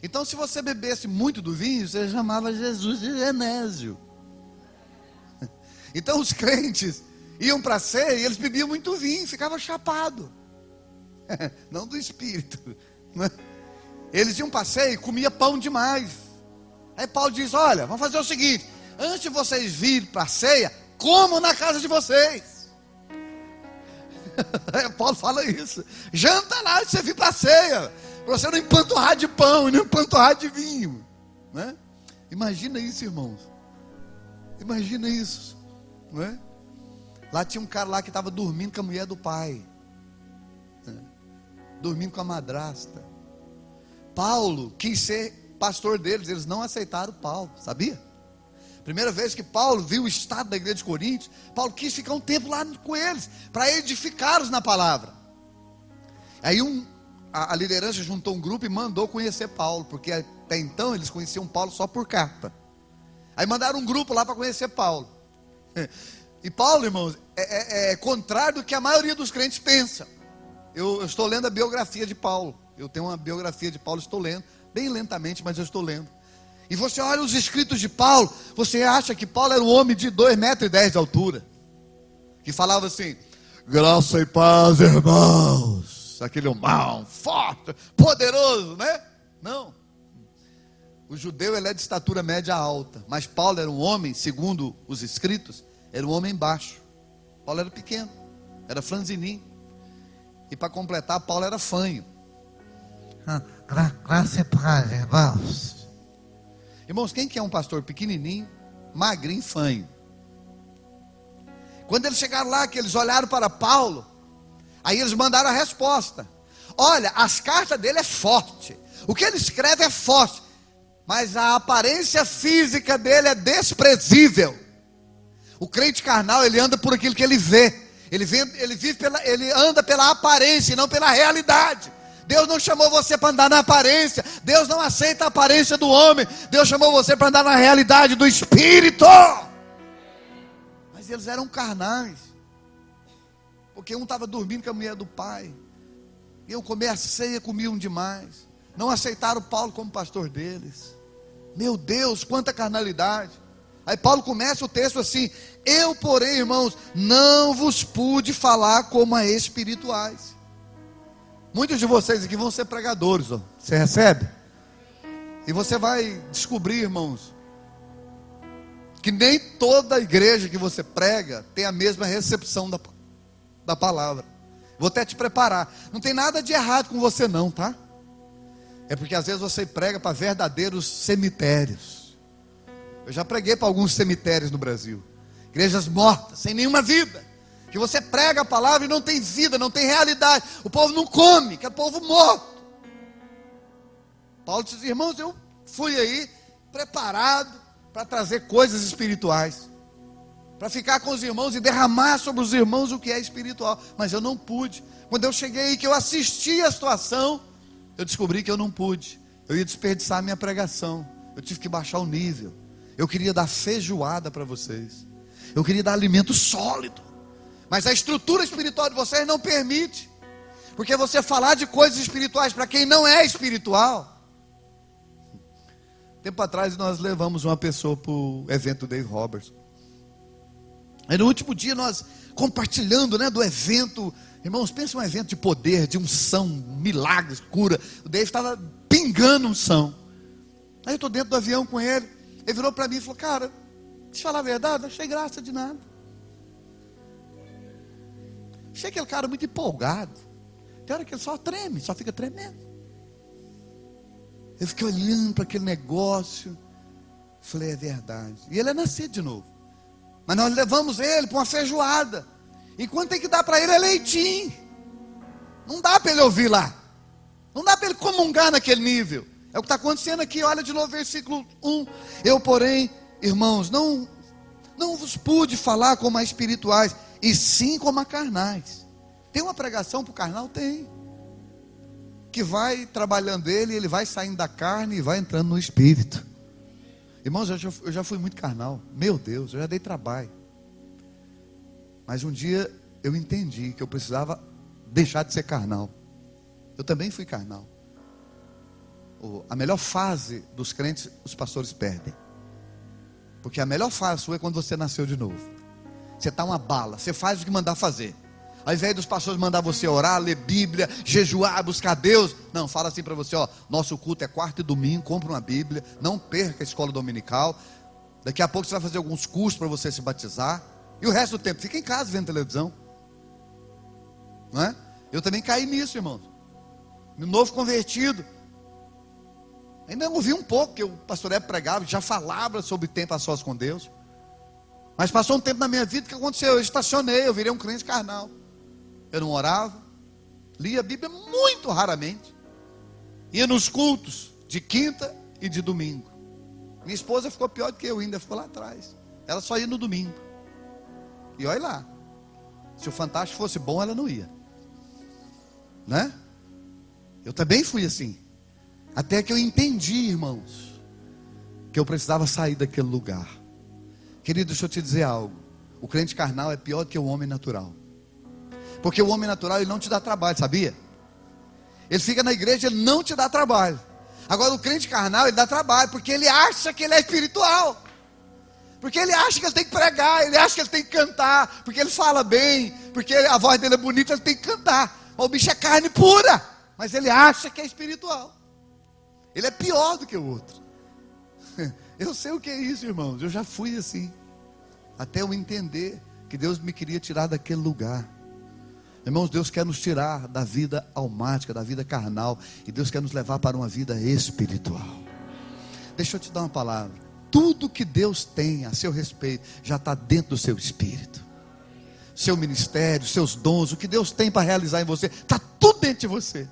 [SPEAKER 1] Então se você bebesse muito do vinho, você chamava Jesus de Genésio. Então os crentes iam para a ceia e eles bebiam muito vinho, ficavam chapados. Não do espírito, né? Eles iam para a ceia e comiam pão demais. Aí Paulo diz: olha, vamos fazer o seguinte: antes de vocês virem para a ceia, comam na casa de vocês. Paulo fala isso: janta lá antes de você vir para a ceia, para você não empanturrar de pão e não empanturrar de vinho, né? Imagina isso, irmãos. Imagina isso, não é? Lá tinha um cara lá que estava dormindo com a mulher do pai, né? Dormindo com a madrasta. Paulo quis ser pastor deles, eles não aceitaram Paulo, sabia? Primeira vez que Paulo viu o estado da igreja de Coríntios, Paulo quis ficar um tempo lá com eles, para edificá-los na palavra. Aí a liderança juntou um grupo e mandou conhecer Paulo, porque até então eles conheciam Paulo só por carta. Aí mandaram um grupo lá para conhecer Paulo. E Paulo, irmãos, é contrário do que a maioria dos crentes pensa. Eu estou lendo a biografia de Paulo. Eu tenho uma biografia de Paulo, estou lendo, bem lentamente, mas eu estou lendo. E você olha os escritos de Paulo, você acha que Paulo era um homem de 2,10 metros de altura, que falava assim: graça e paz, irmãos. Aquele homão forte, poderoso, né? Não. O judeu, ele é de estatura média alta, mas Paulo era um homem, segundo os escritos, era um homem baixo. Paulo era pequeno, era franzininho. E para completar, Paulo era fanho.
[SPEAKER 4] Graça e paz, irmãos.
[SPEAKER 1] Irmãos, quem que é um pastor pequenininho, magrinho, fanho? Quando eles chegaram lá, que eles olharam para Paulo, aí eles mandaram a resposta: olha, as cartas dele é forte, o que ele escreve é forte, mas a aparência física dele é desprezível. O crente carnal, ele anda por aquilo que ele vê. Ele anda pela aparência e não pela realidade. Deus não chamou você para andar na aparência. Deus não aceita a aparência do homem. Deus chamou você para andar na realidade do Espírito. Mas eles eram carnais, porque um estava dormindo com a mulher do pai, iam comer a ceia, comiam demais, não aceitaram Paulo como pastor deles. Meu Deus, quanta carnalidade. Aí Paulo começa o texto assim: eu, porém, irmãos, não vos pude falar como a espirituais. Muitos de vocês aqui vão ser pregadores, ó. Você recebe? E você vai descobrir, irmãos, que nem toda igreja que você prega tem a mesma recepção da palavra. Vou até te preparar. Não tem nada de errado com você não, tá? É porque às vezes você prega para verdadeiros cemitérios. Eu já preguei para alguns cemitérios no Brasil, igrejas mortas, sem nenhuma vida, que você prega a palavra e não tem vida, não tem realidade. O povo não come, que é o povo morto. Paulo disse: irmãos, eu fui aí preparado para trazer coisas espirituais, para ficar com os irmãos e derramar sobre os irmãos o que é espiritual, mas eu não pude. Quando eu cheguei aí, que eu assisti a situação, eu descobri que eu não pude. Eu ia desperdiçar a minha pregação. Eu tive que baixar o nível. Eu queria dar feijoada para vocês, eu queria dar alimento sólido, mas a estrutura espiritual de vocês não permite. Porque você falar de coisas espirituais para quem não é espiritual. Tempo atrás nós levamos uma pessoa para o evento do Dave Robertson. Aí no último dia nós compartilhando, né, do evento. Irmãos, pensa um evento de poder, de unção, milagres, cura. O Dave estava pingando unção. Aí eu estou dentro do avião com ele. Ele virou para mim e falou: cara, deixa eu falar a verdade, não achei graça de nada. Achei aquele cara muito empolgado. Tem hora que ele só treme, só fica tremendo. Eu fiquei olhando para aquele negócio. Falei: é verdade. E ele é nascido de novo. Mas nós levamos ele para uma feijoada. E quando tem que dar para ele é leitinho. Não dá para ele ouvir lá. Não dá para ele comungar naquele nível. É o que está acontecendo aqui. Olha de novo versículo 1. Eu, porém, irmãos, não vos pude falar como a espirituais, e sim como a carnais. Tem uma pregação para o carnal? Tem. Que vai trabalhando ele vai saindo da carne e vai entrando no espírito. Irmãos, eu já fui muito carnal. Meu Deus, eu já dei trabalho. Mas um dia eu entendi que eu precisava deixar de ser carnal. Eu também fui carnal. A melhor fase dos crentes, os pastores perdem. Porque a melhor fase sua é quando você nasceu de novo. Você está uma bala, você faz o que mandar fazer. Ao invés dos pastores mandar você orar, ler Bíblia, jejuar, buscar Deus, não, fala assim para você, ó, nosso culto é quarta e domingo, compra uma Bíblia, não perca a escola dominical, daqui a pouco você vai fazer alguns cursos para você se batizar, e o resto do tempo, fica em casa vendo televisão, não é? Eu também caí nisso, irmãos, no novo convertido, ainda ouvi um pouco, que o pastor Hebe pregava, já falava sobre tempo a sós com Deus, mas passou um tempo na minha vida, o que aconteceu? Eu estacionei, eu virei um crente carnal. Eu não orava, lia a Bíblia muito raramente, ia nos cultos de quinta e de domingo. Minha esposa ficou pior do que eu ainda, ficou lá atrás. Ela só ia no domingo. E olha lá, se o Fantástico fosse bom, ela não ia, né? Eu também fui assim, até que eu entendi, irmãos, que eu precisava sair daquele lugar. Querido, deixa eu te dizer algo, o crente carnal é pior do que o homem natural. Porque o homem natural, ele não te dá trabalho, sabia? Ele fica na igreja, ele não te dá trabalho. Agora o crente carnal, ele dá trabalho, porque ele acha que ele é espiritual. Porque ele acha que ele tem que pregar, ele acha que ele tem que cantar, porque ele fala bem, porque a voz dele é bonita, ele tem que cantar. Mas o bicho é carne pura, mas ele acha que é espiritual. Ele é pior do que o outro. Eu sei o que é isso, irmãos, eu já fui assim. Até eu entender que Deus me queria tirar daquele lugar. Irmãos, Deus quer nos tirar da vida almática, da vida carnal, e Deus quer nos levar para uma vida espiritual. Deixa eu te dar uma palavra. Tudo que Deus tem a seu respeito já está dentro do seu espírito. Seu ministério, seus dons, o que Deus tem para realizar em você, está tudo dentro de você.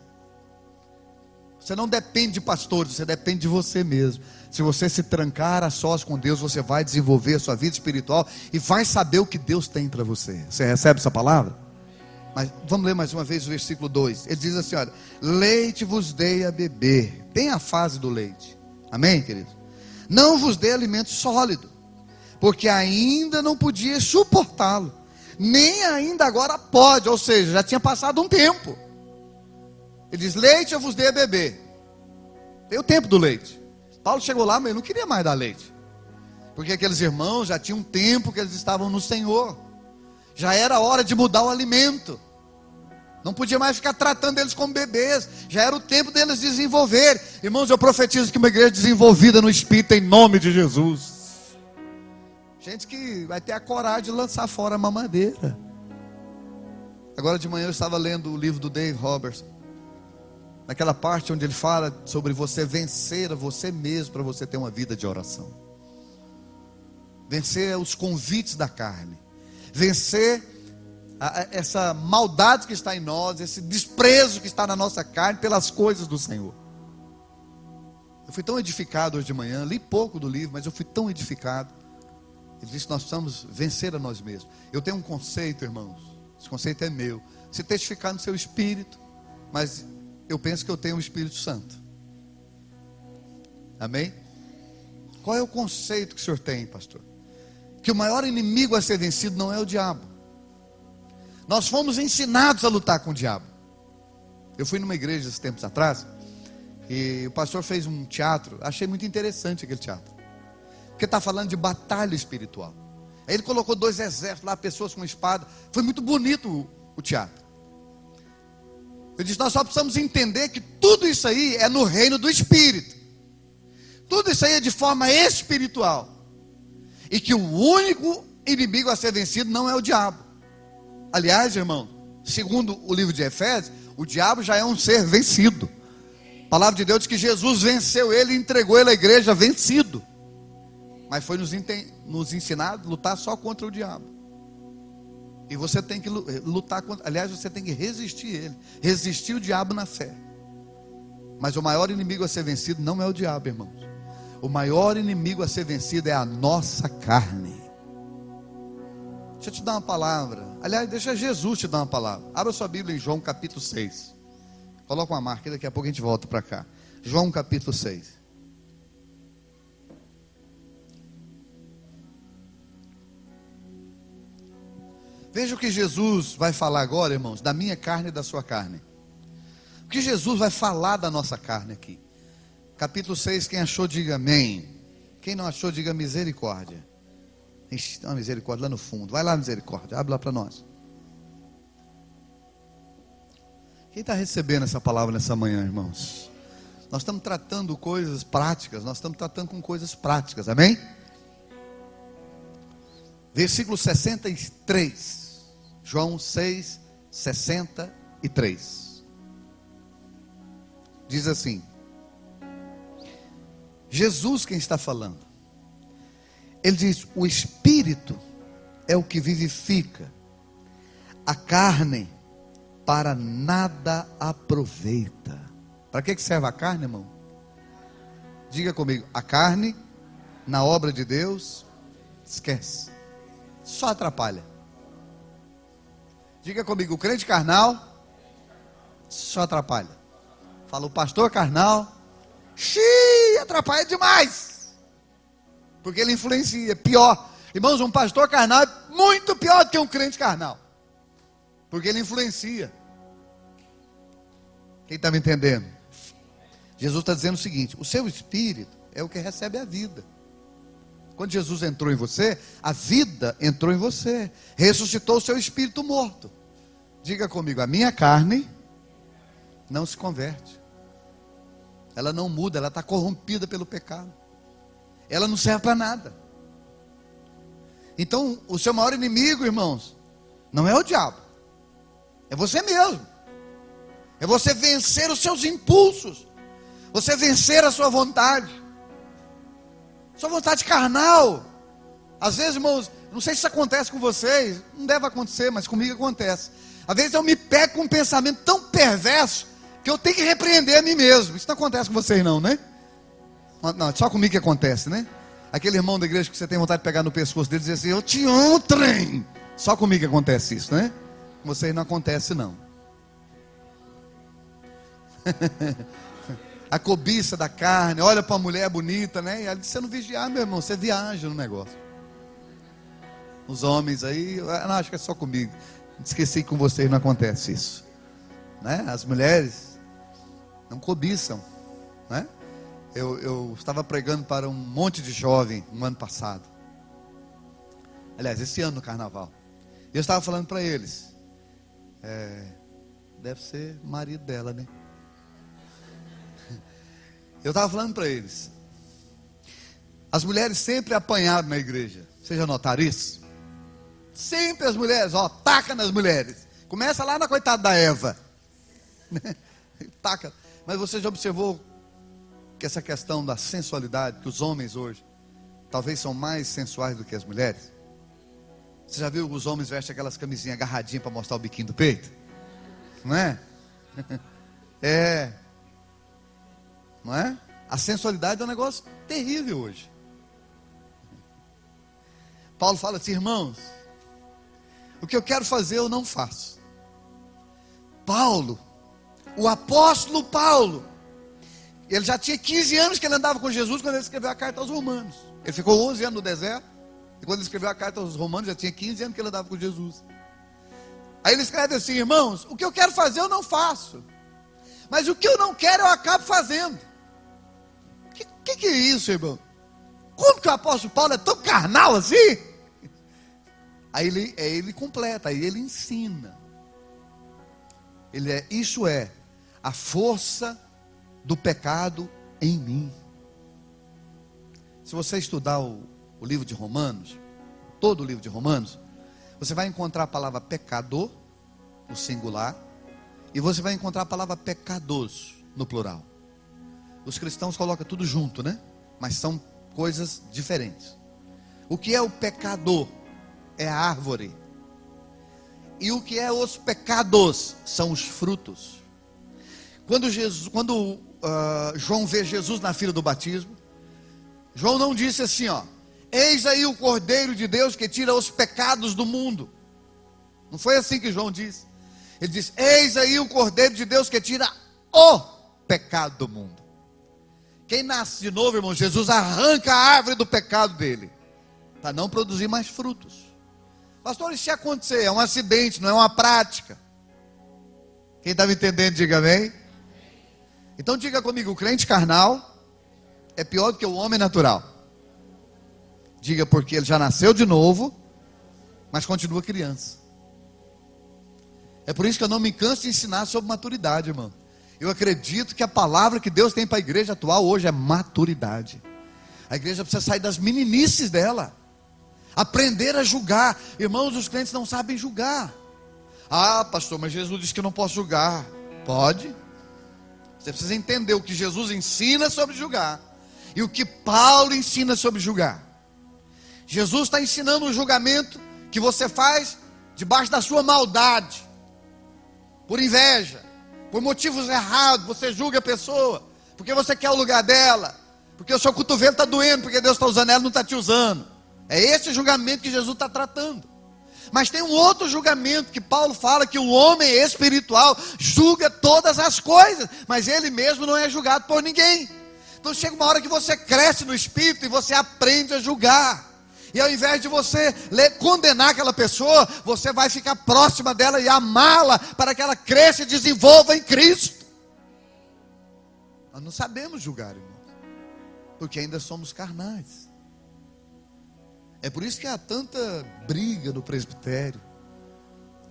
[SPEAKER 1] Você não depende de pastores, você depende de você mesmo. Se você se trancar a sós com Deus, você vai desenvolver a sua vida espiritual e vai saber o que Deus tem para você. Você recebe essa palavra? Mas vamos ler mais uma vez o versículo 2. Ele diz assim, olha, leite vos dei a beber. Tem a fase do leite. Amém, queridos? Não vos dei alimento sólido, porque ainda não podia suportá-lo, nem ainda agora pode, ou seja, já tinha passado um tempo. Ele diz, leite eu vos dei a beber. Tem o tempo do leite. Paulo chegou lá, mas ele não queria mais dar leite, porque aqueles irmãos já tinham um tempo que eles estavam no Senhor. Já era hora de mudar o alimento. Não podia mais ficar tratando eles como bebês. Já era o tempo deles desenvolver. Irmãos, eu profetizo que uma igreja desenvolvida no Espírito, em nome de Jesus. Gente que vai ter a coragem de lançar fora a mamadeira. Agora de manhã eu estava lendo o livro do Dave Robertson, naquela parte onde ele fala sobre você vencer a você mesmo, para você ter uma vida de oração. Vencer os convites da carne. Vencer essa maldade que está em nós, esse desprezo que está na nossa carne pelas coisas do Senhor. Eu fui tão edificado hoje de manhã, li pouco do livro, mas eu fui tão edificado. Ele disse que nós precisamos vencer a nós mesmos. Eu tenho um conceito, irmãos, esse conceito é meu, se testificar no seu espírito, mas eu penso que eu tenho o Espírito Santo. Amém? Qual é o conceito que o senhor tem, pastor? Que o maior inimigo a ser vencido não é o diabo. Nós fomos ensinados a lutar com o diabo. Eu fui numa igreja esses tempos atrás, e o pastor fez um teatro. Achei muito interessante aquele teatro, porque está falando de batalha espiritual. Aí ele colocou 2 exércitos lá, pessoas com espada. Foi muito bonito o teatro. Ele disse, nós só precisamos entender que tudo isso aí é no reino do Espírito. Tudo isso aí é de forma espiritual. E que o único inimigo a ser vencido não é o diabo. Aliás, irmão, segundo o livro de Efésios, o diabo já é um ser vencido. A palavra de Deus diz que Jesus venceu ele e entregou ele à igreja vencido. Mas foi nos ensinado a lutar só contra o diabo. E você tem que lutar contra, aliás, você tem que resistir ele. Resistir o diabo na fé. Mas o maior inimigo a ser vencido não é o diabo, irmãos. O maior inimigo a ser vencido é a nossa carne. Deixa eu te dar uma palavra. Aliás, deixa Jesus te dar uma palavra. Abra sua Bíblia em João capítulo 6. Coloca uma marca, daqui a pouco a gente volta para cá. João capítulo 6. Veja o que Jesus vai falar agora, irmãos, da minha carne e da sua carne. O que Jesus vai falar da nossa carne aqui. Capítulo 6, quem achou diga amém. Quem não achou diga misericórdia. Ixi, tem uma misericórdia lá no fundo. Vai lá, misericórdia, abre lá para nós. Quem está recebendo essa palavra nessa manhã, irmãos? Nós estamos tratando coisas práticas, nós estamos tratando com coisas práticas, amém? Versículo 63, João 6, 63. Diz assim: Jesus quem está falando. Ele diz: o Espírito é o que vivifica, a carne para nada aproveita. Para que serve a carne, irmão? Diga comigo: a carne, na obra de Deus, esquece, só atrapalha. Diga comigo: o crente carnal, só atrapalha. Fala: o pastor carnal, atrapalha demais, porque ele influencia, pior. Irmãos, um pastor carnal é muito pior do que um crente carnal, porque ele influencia. Quem está me entendendo? Jesus está dizendo o seguinte: o seu espírito é o que recebe a vida. Quando Jesus entrou em você, a vida entrou em você, ressuscitou o seu espírito morto. Diga comigo: a minha carne não se converte, ela não muda, ela está corrompida pelo pecado, ela não serve para nada. Então, o seu maior inimigo, irmãos, não é o diabo, é você mesmo. É você vencer os seus impulsos, você vencer a sua vontade carnal. Às vezes, irmãos, não sei se isso acontece com vocês, não deve acontecer, mas comigo acontece. Às vezes eu me pego com um pensamento tão perverso que eu tenho que repreender a mim mesmo. Isso não acontece com vocês não, né? Não, só comigo que acontece, né? Aquele irmão da igreja que você tem vontade de pegar no pescoço dele e dizer assim: eu te amo, trem. Só comigo que acontece isso, né? Com vocês não acontece não. A cobiça da carne, olha para uma mulher bonita, né? E ela diz: você não vigiar, meu irmão, você viaja no negócio. Os homens aí, não, acho que é só comigo. Esqueci que com vocês não acontece isso, né? As mulheres não cobiçam, né? Eu estava pregando para um monte de jovem no ano passado, aliás, esse ano no carnaval. E eu estava falando para eles: deve ser marido dela, né? Eu estava falando para eles: as mulheres sempre apanharam na igreja. Vocês já notaram isso? Sempre as mulheres, taca nas mulheres. Começa lá na coitada da Eva, né? Taca. Mas você já observou que essa questão da sensualidade, que os homens hoje talvez são mais sensuais do que as mulheres? Você já viu que os homens vestem aquelas camisinhas agarradinhas para mostrar o biquinho do peito? Não é? Não é? A sensualidade é um negócio terrível hoje. Paulo fala assim: irmãos, o que eu quero fazer eu não faço. Paulo, o apóstolo Paulo, ele já tinha 15 anos que ele andava com Jesus quando ele escreveu a carta aos Romanos. Ele ficou 11 anos no deserto, e quando ele escreveu a carta aos Romanos já tinha 15 anos que ele andava com Jesus. Aí ele escreve assim: irmãos, o que eu quero fazer eu não faço, mas o que eu não quero eu acabo fazendo. Que é isso, irmão? Como que o apóstolo Paulo é tão carnal assim? Aí ele completa, aí ele ensina. Isso é a força do pecado em mim. Se você estudar o livro de Romanos, todo o livro de Romanos, você vai encontrar a palavra pecador no singular, e você vai encontrar a palavra pecados no plural. Os cristãos colocam tudo junto, né? Mas são coisas diferentes. O que é o pecador? É a árvore. E o que é os pecados? São os frutos. Quando João vê Jesus na fila do batismo, João não disse assim: eis aí o Cordeiro de Deus que tira os pecados do mundo. Não foi assim que João disse. Ele disse: eis aí o Cordeiro de Deus que tira o pecado do mundo. Quem nasce de novo, irmão, Jesus arranca a árvore do pecado dele, para não produzir mais frutos. Pastor, isso ia acontecer, é um acidente, não é uma prática. Quem está me entendendo, diga amém. Então diga comigo: o crente carnal é pior do que o homem natural. Diga, porque ele já nasceu de novo, mas continua criança. É por isso que eu não me canso de ensinar sobre maturidade, irmão. Eu acredito que a palavra que Deus tem para a igreja atual hoje é maturidade. A igreja precisa sair das meninices dela, aprender a julgar. Irmãos, os crentes não sabem julgar. Ah, pastor, mas Jesus disse que eu não posso julgar. Pode. Você precisa entender o que Jesus ensina sobre julgar e o que Paulo ensina sobre julgar. Jesus está ensinando um julgamento que você faz debaixo da sua maldade, por inveja, por motivos errados. Você julga a pessoa porque você quer o lugar dela, porque o seu cotovelo está doendo, porque Deus está usando ela e não está te usando. É esse julgamento que Jesus está tratando. Mas tem um outro julgamento que Paulo fala, que o homem espiritual julga todas as coisas, mas ele mesmo não é julgado por ninguém. Então chega uma hora que você cresce no espírito e você aprende a julgar. E ao invés de você condenar aquela pessoa, você vai ficar próxima dela e amá-la para que ela cresça e desenvolva em Cristo. Nós não sabemos julgar, irmãos, porque ainda somos carnais. É por isso que há tanta briga no presbitério,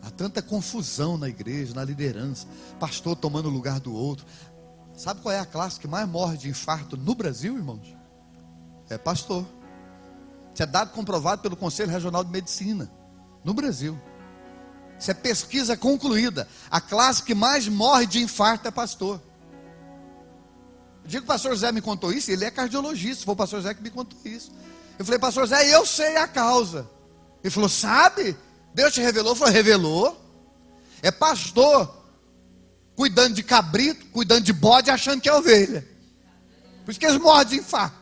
[SPEAKER 1] há tanta confusão na igreja, na liderança, pastor tomando o lugar do outro. Sabe qual é a classe que mais morre de infarto no Brasil, irmãos? É pastor. Isso é dado comprovado pelo Conselho Regional de Medicina no Brasil. Isso é pesquisa concluída. A classe que mais morre de infarto é pastor. Eu digo que o pastor Zé me contou isso, ele é cardiologista, foi o pastor Zé que me contou isso. Eu falei, pastor Zé, eu sei a causa. Ele falou, sabe? Deus te revelou? Eu falei, revelou. É pastor cuidando de cabrito, cuidando de bode, achando que é ovelha. Por isso que eles morrem de infarto.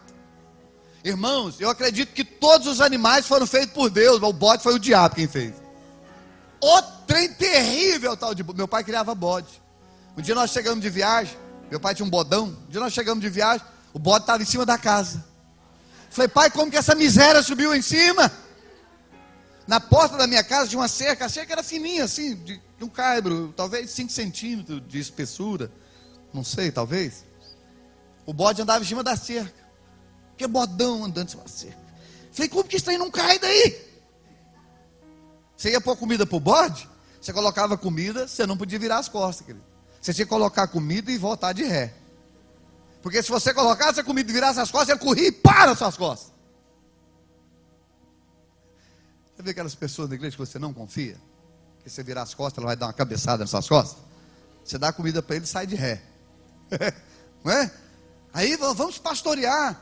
[SPEAKER 1] Irmãos, eu acredito que todos os animais foram feitos por Deus, mas o bode foi o diabo quem fez. O trem terrível tal de bode. Meu pai criava bode. Um dia nós chegamos de viagem, meu pai tinha um bodão. Um dia nós chegamos de viagem, o bode estava em cima da casa. Falei, pai, como que essa miséria subiu em cima? Na porta da minha casa tinha uma cerca, a cerca era fininha assim, de um caibro, talvez 5 centímetros de espessura, não sei, talvez. O bode andava em cima da cerca. Que bodão andando em cima da cerca. Falei, como que isso aí não cai daí? Você ia pôr comida para o bode? Você colocava comida, você não podia virar as costas, querido. Você tinha que colocar comida e voltar de ré. Porque se você colocasse a comida e virasse as costas, ele corria e para as suas costas. Você vê aquelas pessoas na igreja que você não confia? Que você virar as costas, ela vai dar uma cabeçada nas suas costas. Você dá a comida para ele e sai de ré. Não é? Aí vamos pastorear.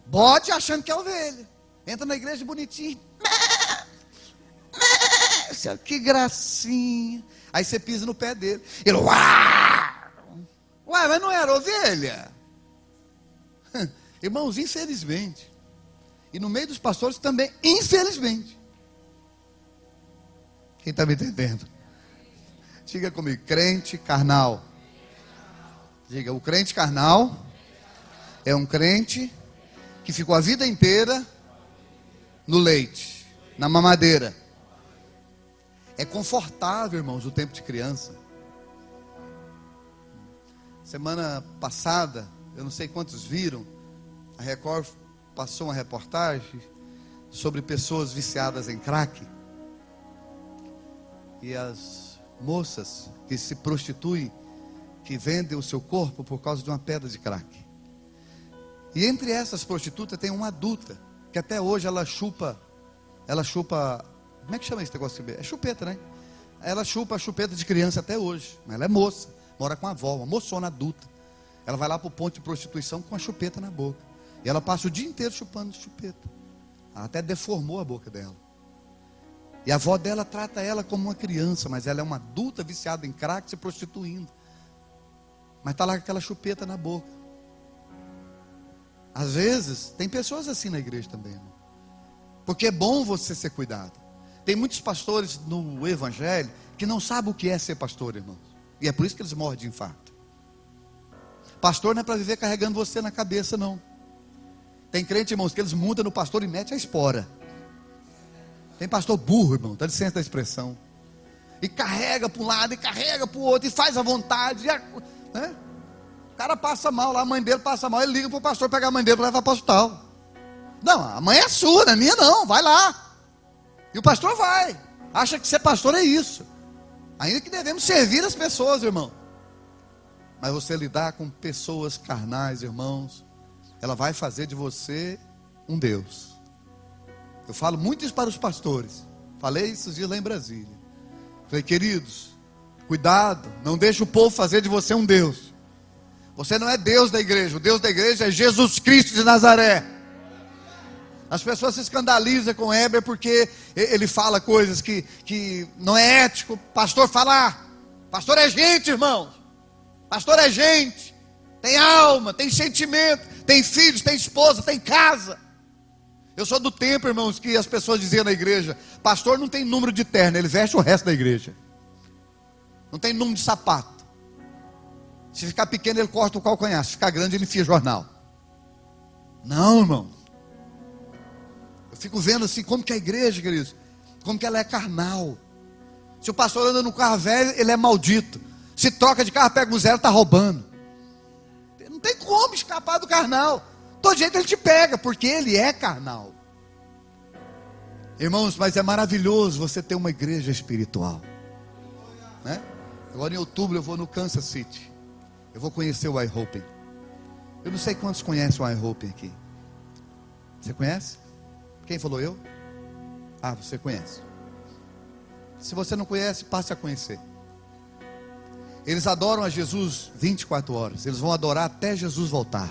[SPEAKER 1] Bode achando que é ovelha. Entra na igreja bonitinho. Que gracinha. Aí você pisa no pé dele. Ele, uai, mas não era ovelha. Irmãos, infelizmente, e no meio dos pastores também, infelizmente. Quem está me entendendo? Diga comigo, crente carnal. Diga, o crente carnal é um crente que ficou a vida inteira no leite, na mamadeira. É confortável, irmãos, o tempo de criança. Semana passada, eu não sei quantos viram, a Record passou uma reportagem sobre pessoas viciadas em crack. E as moças que se prostituem, que vendem o seu corpo por causa de uma pedra de crack. E entre essas prostitutas tem uma adulta, que até hoje ela chupa, como é que chama esse negócio? É chupeta, né? Ela chupa a chupeta de criança até hoje, mas ela é moça, mora com a avó, uma moçona adulta. Ela vai lá para o ponto de prostituição com a chupeta na boca. E ela passa o dia inteiro chupando chupeta. Ela até deformou a boca dela. E a avó dela trata ela como uma criança, mas ela é uma adulta viciada em crack, se prostituindo. Mas está lá com aquela chupeta na boca. Às vezes, tem pessoas assim na igreja também, irmão. Porque é bom você ser cuidado. Tem muitos pastores no evangelho que não sabem o que é ser pastor, irmãos. E é por isso que eles morrem de infarto. Pastor não é para viver carregando você na cabeça, não. Tem crente, irmãos, que eles mudam no pastor e metem a espora. Tem pastor burro, irmão, dá licença da expressão. E carrega para um lado, e carrega para o outro, e faz à vontade. Né? O cara passa mal lá, a mãe dele passa mal, ele liga para o pastor pegar a mãe dele para levar para o hospital. Não, a mãe é sua, não é minha não, vai lá. E o pastor vai. Acha que ser pastor é isso. Ainda que devemos servir as pessoas, irmão. Mas você lidar com pessoas carnais, irmãos, ela vai fazer de você um Deus. Eu falo muito isso para os pastores. Falei esses dias lá em Brasília. Falei, queridos, cuidado, não deixe o povo fazer de você um Deus. Você não é Deus da igreja. O Deus da igreja é Jesus Cristo de Nazaré. As pessoas se escandalizam com Heber porque ele fala coisas que não é ético. Pastor falar. Pastor é gente, irmãos. Pastor é gente. Tem alma, tem sentimento, tem filhos, tem esposa, tem casa. Eu sou do tempo, irmãos, que as pessoas diziam na igreja: pastor não tem número de terno, ele veste o resto da igreja. Não tem número de sapato. Se ficar pequeno, ele corta o calcanhar. Se ficar grande, ele enfia jornal. Não, irmão. Eu fico vendo assim, como que a igreja, queridos, como que ela é carnal. Se o pastor anda no carro velho, ele é maldito. Se troca de carro, pega um zero, está roubando. Não tem como escapar do carnal. Todo jeito ele te pega, porque ele é carnal. Irmãos, mas é maravilhoso você ter uma igreja espiritual, né? Agora em outubro eu vou no Kansas City. Eu vou conhecer o iHope. Eu não sei quantos conhecem o iHope aqui. Você conhece? Quem falou? Eu? Ah, você conhece. Se você não conhece, passe a conhecer. Eles adoram a Jesus 24 horas. Eles vão adorar até Jesus voltar.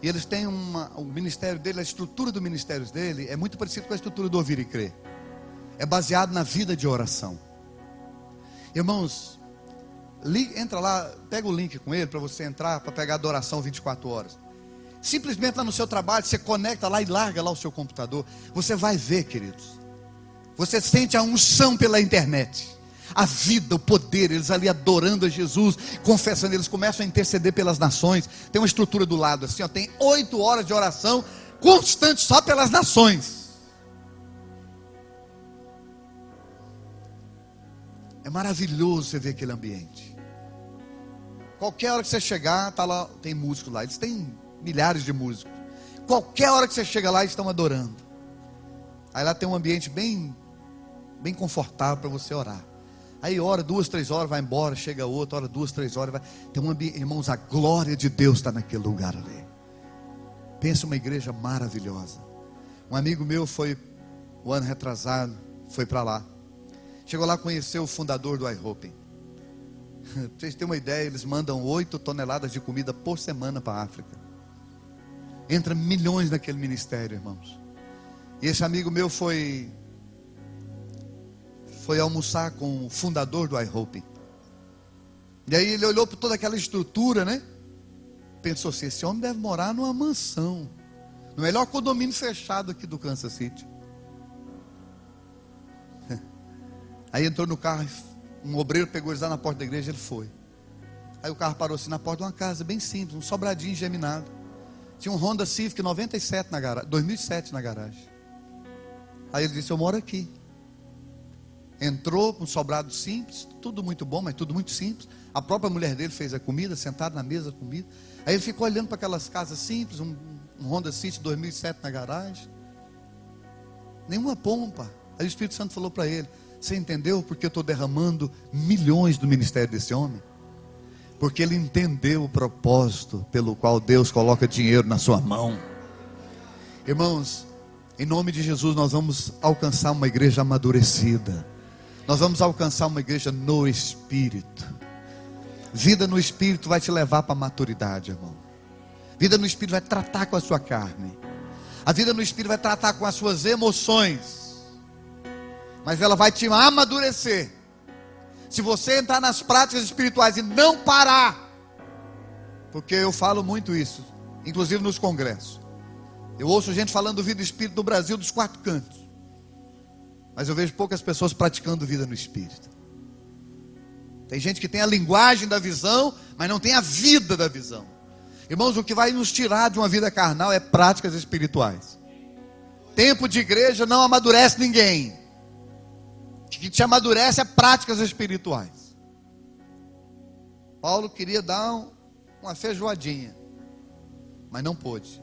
[SPEAKER 1] E eles têm o ministério dele, a estrutura do ministério dele é muito parecido com a estrutura do Ouvir e Crer. É baseado na vida de oração. Irmãos, entra lá, pega o link com ele para você entrar, para pegar a adoração 24 horas. Simplesmente lá no seu trabalho, você conecta lá e larga lá o seu computador. Você vai ver, queridos. Você sente a unção pela internet. A vida, o poder, eles ali adorando a Jesus, confessando, eles começam a interceder pelas nações. Tem uma estrutura do lado assim, ó, tem 8 horas de oração constante só pelas nações. É maravilhoso você ver aquele ambiente. Qualquer hora que você chegar, tá lá, tem músico lá. Eles têm milhares de músicos. Qualquer hora que você chega lá, eles estão adorando. Aí lá tem um ambiente bem confortável para você orar. Aí ora 2, 3 horas, vai embora, chega outro, ora 2, 3 horas, vai. Tem um ambiente, irmãos, a glória de Deus está naquele lugar ali. Pensa uma igreja maravilhosa. Um amigo meu foi, o ano retrasado, foi para lá. Chegou lá, conheceu o fundador do iHope. Para vocês terem uma ideia, eles mandam 8 toneladas de comida por semana para a África. Entra milhões naquele ministério, irmãos. E esse amigo meu foi almoçar com o fundador do iHope. E aí ele olhou para toda aquela estrutura, né? Pensou assim, esse homem deve morar numa mansão, no melhor condomínio fechado aqui do Kansas City. Aí entrou no carro, um obreiro pegou eles lá na porta da igreja, ele foi. Aí o carro parou assim na porta de uma casa bem simples, um sobradinho geminado. Tinha um Honda Civic 97 na garagem, 2007 na garagem. Aí ele disse, eu moro aqui. Entrou com um sobrado simples, tudo muito bom, mas tudo muito simples. A própria mulher dele fez a comida, sentado na mesa, comida. Aí ele ficou olhando para aquelas casas simples, um Honda City 2007 na garagem. Nenhuma pompa. Aí o Espírito Santo falou para ele, você entendeu porque eu estou derramando milhões do ministério desse homem? Porque ele entendeu o propósito pelo qual Deus coloca dinheiro na sua mão. Irmãos, em nome de Jesus nós vamos alcançar uma igreja amadurecida. Nós vamos alcançar uma igreja no Espírito. Vida no Espírito vai te levar para a maturidade, irmão. Vida no Espírito vai tratar com a sua carne. A vida no Espírito vai tratar com as suas emoções. Mas ela vai te amadurecer. Se você entrar nas práticas espirituais e não parar. Porque eu falo muito isso, inclusive nos congressos. Eu ouço gente falando vida e espírito no Brasil dos 4 cantos. Mas eu vejo poucas pessoas praticando vida no Espírito. Tem gente que tem a linguagem da visão, mas não tem a vida da visão. Irmãos, o que vai nos tirar de uma vida carnal é práticas espirituais. Tempo de igreja não amadurece ninguém. O que te amadurece é práticas espirituais. Paulo queria dar uma feijoadinha, mas não pôde.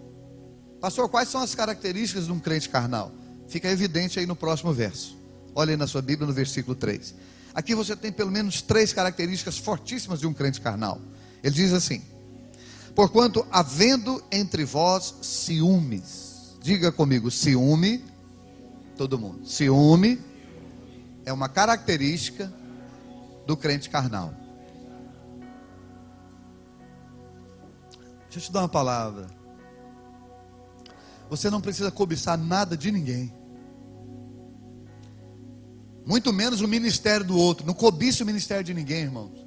[SPEAKER 1] Pastor, quais são as características de um crente carnal? Fica evidente aí no próximo verso. Olha aí na sua Bíblia no versículo 3. Aqui você tem pelo menos 3 características fortíssimas de um crente carnal. Ele diz assim: porquanto havendo entre vós ciúmes. Diga comigo, ciúme. Todo mundo. Ciúme é uma característica do crente carnal. Deixa eu te dar uma palavra. Você não precisa cobiçar nada de ninguém, muito menos o ministério do outro. Não cobice o ministério de ninguém, irmãos.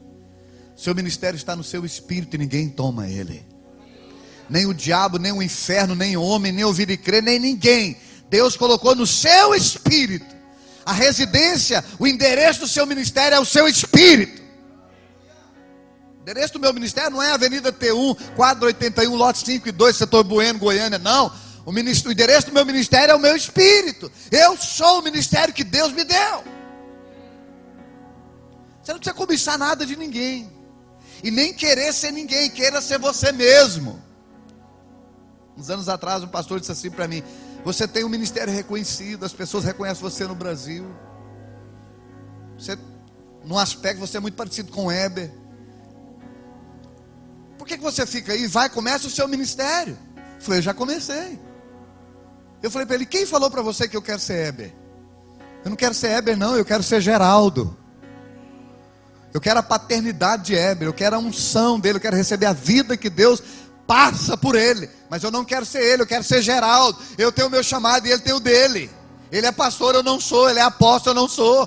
[SPEAKER 1] Seu ministério está no seu espírito e ninguém toma ele. Nem o diabo, nem o inferno, nem o homem, nem ouvir e crer, nem ninguém. Deus colocou no seu espírito. A residência, o endereço do seu ministério é o seu espírito. O endereço do meu ministério não é a Avenida T1, quadro 81, lote 5 e 2, setor Bueno, Goiânia, não. O endereço do meu ministério é o meu espírito. Eu sou o ministério que Deus me deu. Você não precisa cobiçar nada de ninguém. E nem querer ser ninguém, queira ser você mesmo. Uns anos atrás um pastor disse assim para mim: você tem um ministério reconhecido, as pessoas reconhecem você no Brasil. Você, num aspecto, você é muito parecido com o Heber. Por que você fica aí? Vai, começa o seu ministério. Eu falei: eu já comecei. Eu falei para ele: quem falou para você que eu quero ser Heber? Eu não quero ser Heber não, eu quero ser Geraldo. Eu quero a paternidade de Heber, eu quero a unção dele, eu quero receber a vida que Deus passa por ele. Mas eu não quero ser ele, eu quero ser Geraldo. Eu tenho o meu chamado e ele tem o dele. Ele é pastor, eu não sou. Ele é apóstolo, eu não sou.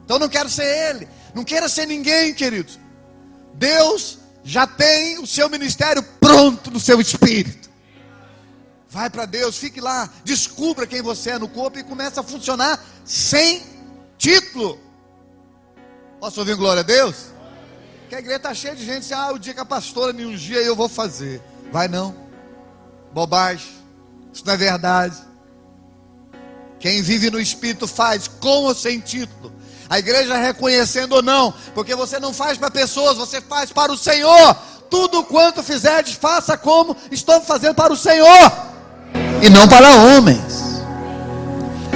[SPEAKER 1] Então eu não quero ser ele. Não quero ser ninguém, queridos. Deus já tem o seu ministério pronto no seu espírito. Vai para Deus, fique lá, descubra quem você é no corpo e comece a funcionar sem título. Posso ouvir glória a Deus? Que a igreja está cheia de gente assim: o dia que a pastora me ungir, eu vou fazer. Vai não. Bobagem. Isso não é verdade. Quem vive no Espírito faz, com ou sem título. A igreja reconhecendo ou não. Porque você não faz para pessoas, você faz para o Senhor. Tudo quanto fizerdes, faça como estou fazendo para o Senhor, e não para homens.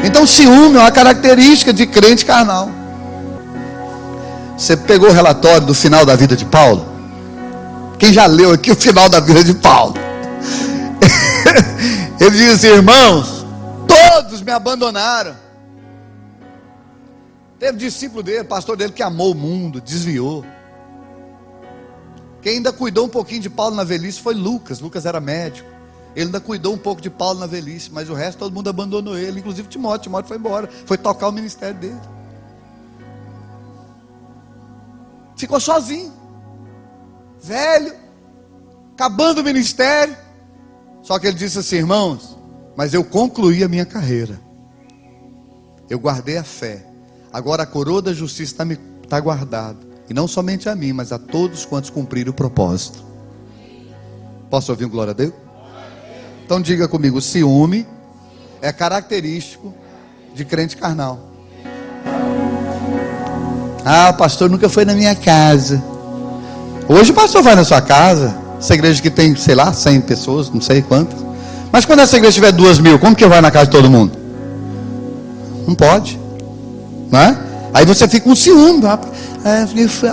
[SPEAKER 1] Então ciúme é uma característica de crente carnal. Você pegou o relatório do final da vida de Paulo? Quem já leu aqui o final da vida de Paulo? Ele diz assim: irmãos, todos me abandonaram. Teve discípulo dele, pastor dele, que amou o mundo, desviou. Quem ainda cuidou um pouquinho de Paulo na velhice foi Lucas. Lucas era médico. Ele ainda cuidou um pouco de Paulo na velhice, mas o resto todo mundo abandonou ele, inclusive Timóteo. Timóteo foi embora, foi tocar o ministério dele. Ficou sozinho, velho, acabando o ministério. Só que ele disse assim: irmãos, mas eu concluí a minha carreira, eu guardei a fé, agora a coroa da justiça está guardada, e não somente a mim, mas a todos quantos cumpriram o propósito. Posso ouvir um glória a Deus? Então diga comigo: ciúme é característico de crente carnal. O pastor nunca foi na minha casa. Hoje o pastor vai na sua casa. Essa igreja que tem, sei lá, 100 pessoas, não sei quantas. Mas quando essa igreja tiver 2.000, como que vai na casa de todo mundo? Não pode, não é? Aí você fica com ciúme.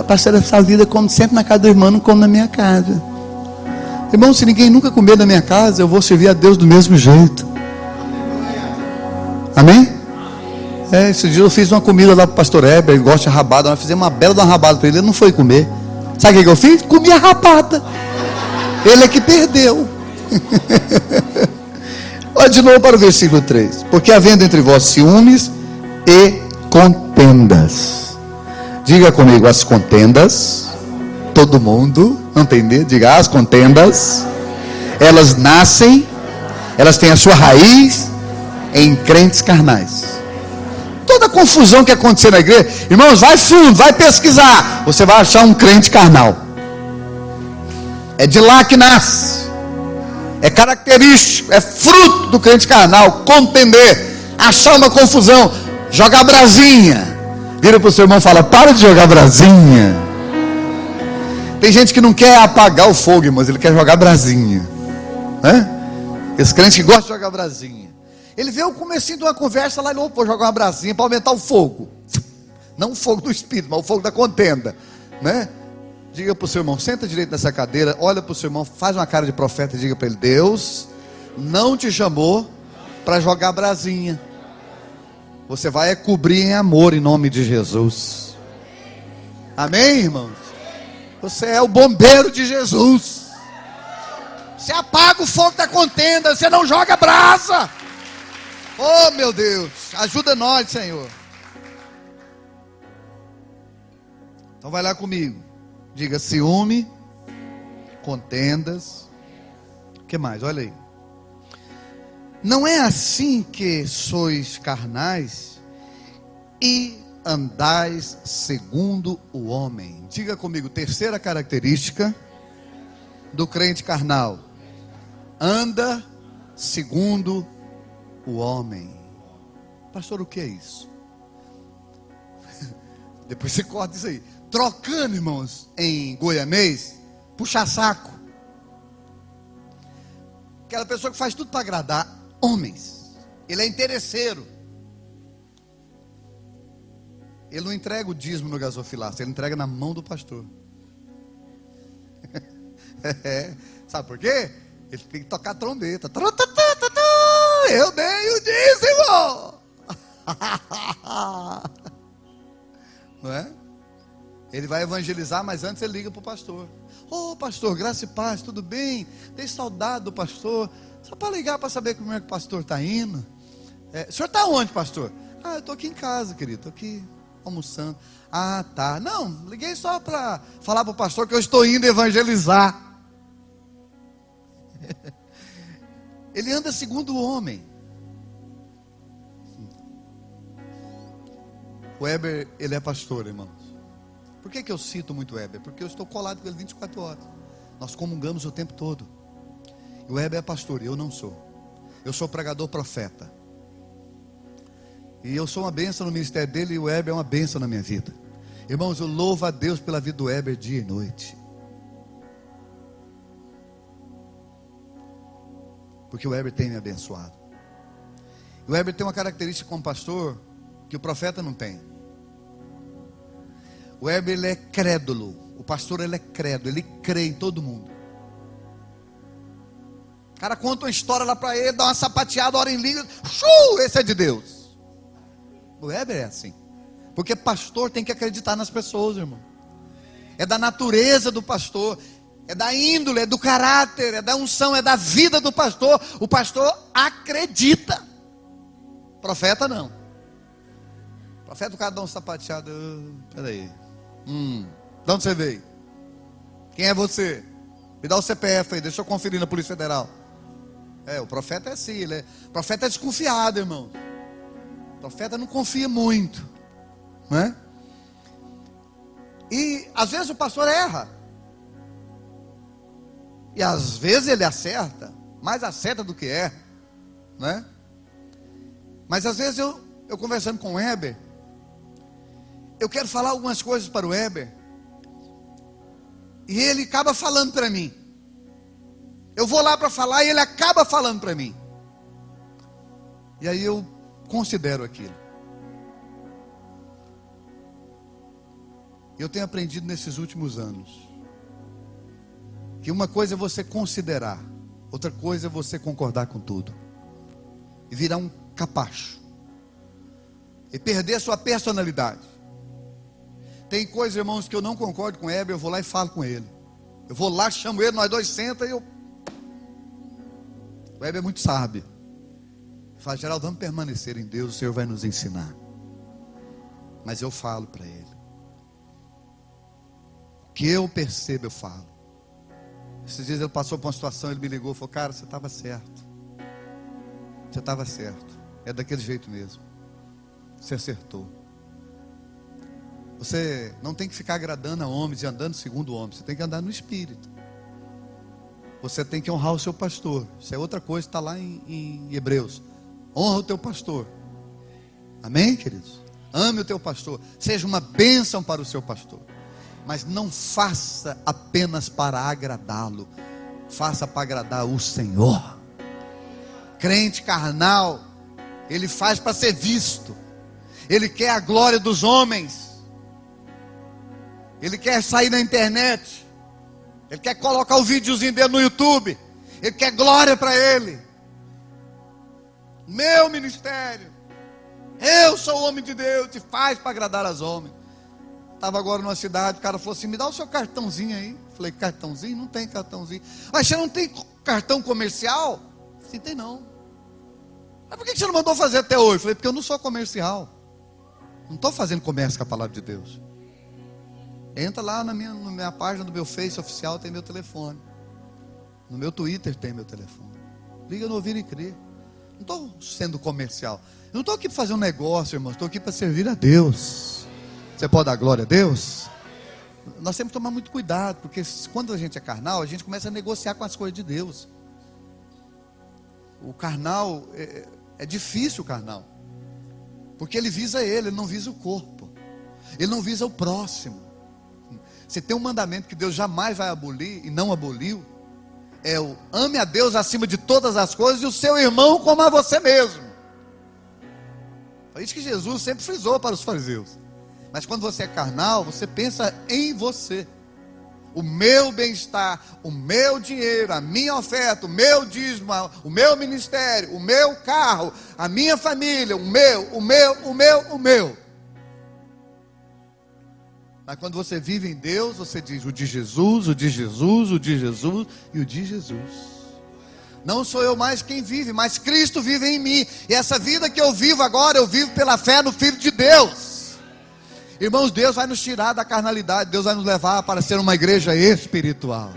[SPEAKER 1] Pastor, essa vida como sempre na casa do irmão, não como na minha casa. Irmão, se ninguém nunca comer na minha casa, eu vou servir a Deus do mesmo jeito. Amém? Esse dia eu fiz uma comida lá para o pastor Heber, ele gosta de rabada. Nós fizemos uma bela de uma rabada para ele, ele não foi comer. Sabe o que eu fiz? Comi a rabada. Ele é que perdeu. Olha de novo para o versículo 3. Porque havendo entre vós ciúmes e contendas. Diga comigo: as contendas. Todo mundo, não entender? Diga: as contendas. Elas nascem, elas têm a sua raiz em crentes carnais. Toda a confusão que acontecer na igreja, irmãos, vai fundo, vai pesquisar, você vai achar um crente carnal. É de lá que nasce, é característico, é fruto do crente carnal. Contender, achar uma confusão, jogar brasinha. Vira para o seu irmão e fala: para de jogar brasinha. Tem gente que não quer apagar o fogo, irmãos, ele quer jogar brasinha, Esse crente que gosta de jogar brasinha. Ele vê o comecinho de uma conversa lá e falou: vou jogar uma brasinha para aumentar o fogo. Não o fogo do espírito, mas o fogo da contenda, né? Diga para o seu irmão, senta direito nessa cadeira, olha para o seu irmão, faz uma cara de profeta e diga para ele: Deus não te chamou para jogar brasinha. Você vai cobrir em amor em nome de Jesus. Amém, irmãos? Você é o bombeiro de Jesus. Você apaga o fogo da contenda, você não joga brasa. Oh, meu Deus, ajuda nós, Senhor. Então vai lá comigo. Diga: ciúme, contendas. O que mais? Olha aí. Não é assim que sois carnais e andais segundo o homem. Diga comigo, terceira característica do crente carnal: anda segundo o homem. Pastor, o que é isso? Depois você corta isso aí. Trocando, irmãos, em goianês, puxa saco. Aquela pessoa que faz tudo para agradar homens. Ele é interesseiro. Ele não entrega o dízimo no gasofilácio, ele entrega na mão do pastor. Sabe por quê? Ele tem que tocar trombeta. Eu dei o dízimo. Não é? Ele vai evangelizar, mas antes ele liga para o pastor. Ô pastor, graça e paz, tudo bem? Tem saudade do pastor. Só para ligar para saber como é que o pastor está indo. O senhor está onde, pastor? Eu estou aqui em casa, querido. Estou aqui almoçando. Tá. Não, liguei só para falar para o pastor que eu estou indo evangelizar. Ele anda segundo o homem. O Heber, ele é pastor, irmãos. Por que eu cito muito o Heber? Porque eu estou colado com ele 24 horas. Nós comungamos o tempo todo. E o Heber é pastor, e eu não sou. Eu sou pregador profeta. E eu sou uma bênção no ministério dele, e o Heber é uma bênção na minha vida. Irmãos, eu louvo a Deus pela vida do Heber dia e noite. Porque o Heber tem me abençoado. E o Heber tem uma característica como pastor que o profeta não tem. O Heber, ele é crédulo. O pastor, ele é crédulo. Ele crê em todo mundo. O cara conta uma história lá para ele, dá uma sapateada, ora em língua. Esse é de Deus. O Heber é assim. Porque pastor tem que acreditar nas pessoas, irmão. É da natureza do pastor. É da índole, é do caráter, é da unção, é da vida do pastor. O pastor acredita. Profeta não. Profeta, o cara dá um sapateado. Peraí. De onde você veio? Quem é você? Me dá o CPF aí, deixa eu conferir na Polícia Federal. O profeta é assim, o profeta é desconfiado, irmão. O profeta não confia muito, não é? E às vezes o pastor erra. E às vezes ele acerta, mais acerta do que erra, né? Mas às vezes eu conversando com o Heber, eu quero falar algumas coisas para o Heber, e ele acaba falando para mim. Eu vou lá para falar e ele acaba falando para mim. E aí eu considero aquilo. Eu tenho aprendido nesses últimos anos que uma coisa é você considerar, outra coisa é você concordar com tudo e virar um capacho e perder a sua personalidade. Tem coisas, irmãos, que eu não concordo com o Heber, eu vou lá e falo com ele. Eu vou lá, chamo ele, nós dois senta e o Heber é muito sábio. Fala: Geraldo, vamos permanecer em Deus, o Senhor vai nos ensinar. Mas eu falo para ele. O que eu percebo, eu falo. Esses dias ele passou por uma situação, ele me ligou e falou: cara, você estava certo. Você estava certo. É daquele jeito mesmo. Você acertou. Você não tem que ficar agradando a homens e andando segundo o homem. Você tem que andar no Espírito. Você tem que honrar o seu pastor. Isso é outra coisa, está lá em Hebreus. Honra o teu pastor. Amém, queridos? Ame o teu pastor. Seja uma bênção para o seu pastor. Mas não faça apenas para agradá-lo. Faça para agradar o Senhor. Crente carnal, ele faz para ser visto. Ele quer a glória dos homens. Ele quer sair na internet. Ele quer colocar o videozinho dele no YouTube. Ele quer glória para ele. Meu ministério. Eu sou o homem de Deus. E faz para agradar aos homens. Estava agora numa cidade, o cara falou assim: me dá o seu cartãozinho aí. Falei: cartãozinho? Não tem cartãozinho. Mas você não tem cartão comercial? Sim, tem não. Mas por que você não mandou fazer até hoje? Falei: porque eu não sou comercial. Não estou fazendo comércio com a palavra de Deus. Entra lá na minha página do meu Face oficial, tem meu telefone. No meu Twitter tem meu telefone. Liga no Ouvir e Crer. Não estou sendo comercial. Eu não estou aqui para fazer um negócio, irmão. Estou aqui para servir a Deus. Você pode dar glória a Deus? Nós temos que tomar muito cuidado, porque quando a gente é carnal, a gente começa a negociar com as coisas de Deus. O carnal, é difícil o carnal. Porque ele visa ele não visa o corpo. Ele não visa o próximo. Você tem um mandamento que Deus jamais vai abolir e não aboliu. É o ame a Deus acima de todas as coisas e o seu irmão como a você mesmo. Foi isso que Jesus sempre frisou para os fariseus. Mas quando você é carnal, você pensa em você. O meu bem-estar, o meu dinheiro, a minha oferta, o meu dízimo, o meu ministério, o meu carro, a minha família, o meu. Mas quando você vive em Deus, você diz o de Jesus, o de Jesus, o de Jesus e o de Jesus. Não sou eu mais quem vive, mas Cristo vive em mim. E essa vida que eu vivo agora, eu vivo pela fé no Filho de Deus. Irmãos, Deus vai nos tirar da carnalidade. Deus vai nos levar para ser uma igreja espiritual.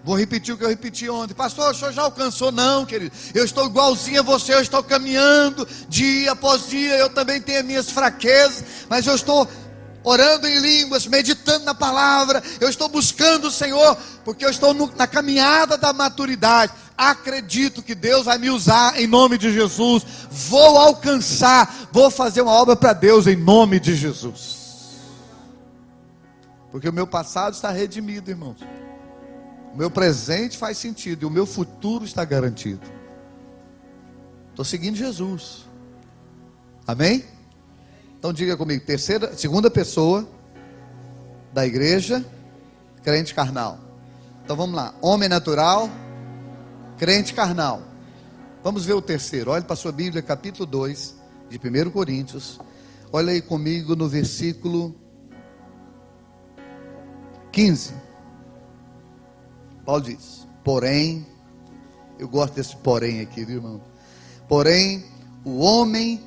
[SPEAKER 1] Vou repetir o que eu repeti ontem. Pastor, o senhor já alcançou? Não, querido. Eu estou igualzinho a você. Eu estou caminhando dia após dia. Eu também tenho as minhas fraquezas, mas eu estou orando em línguas, meditando na palavra. Eu estou buscando o Senhor, porque eu estou na caminhada da maturidade. Acredito que Deus vai me usar em nome de Jesus. Vou alcançar, vou fazer uma obra para Deus em nome de Jesus. Porque o meu passado está redimido, irmãos. O meu presente faz sentido e o meu futuro está garantido. Estou seguindo Jesus. Amém? Então diga comigo, segunda pessoa da igreja, crente carnal. Então vamos lá, homem natural, crente carnal. Vamos ver o terceiro. Olhe para a sua Bíblia, capítulo 2 de 1 Coríntios. Olha aí comigo no versículo 15. Paulo diz: porém, eu gosto desse porém aqui, viu, irmão? Porém, o homem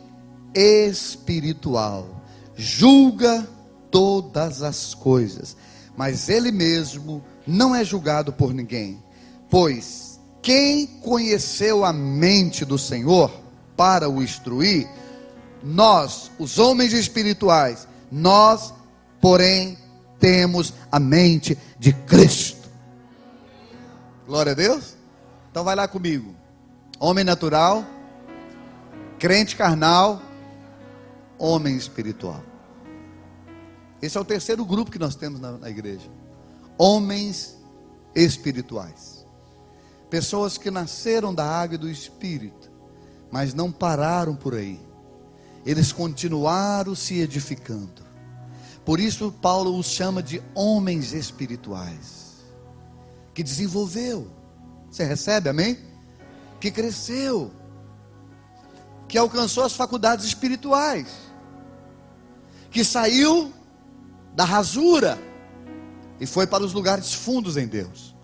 [SPEAKER 1] espiritual julga todas as coisas, mas ele mesmo não é julgado por ninguém. Pois quem conheceu a mente do Senhor para o instruir? Nós, os homens espirituais. Nós, porém, temos a mente de Cristo. Glória a Deus. Então vai lá comigo. Homem natural, crente carnal, homem espiritual. Esse é o terceiro grupo que nós temos na igreja. Homens espirituais. Pessoas que nasceram da água e do Espírito, mas não pararam por aí. Eles continuaram se edificando. Por isso Paulo os chama de homens espirituais. Que desenvolveu. Você recebe, amém? Que cresceu. Que alcançou as faculdades espirituais. Que saiu da rasura e foi para os lugares fundos em Deus.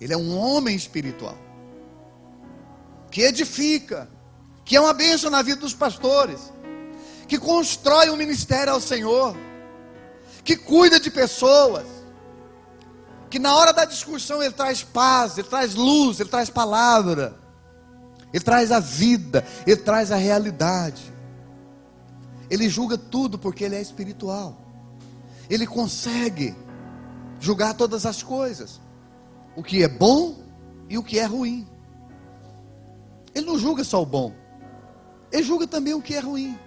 [SPEAKER 1] Ele é um homem espiritual, que edifica, que é uma bênção na vida dos pastores, que constrói um ministério ao Senhor, que cuida de pessoas, que na hora da discussão ele traz paz, ele traz luz, ele traz palavra, ele traz a vida, ele traz a realidade. Ele julga tudo porque ele é espiritual. Ele consegue julgar todas as coisas, o que é bom e o que é ruim. Ele não julga só o bom, ele julga também o que é ruim.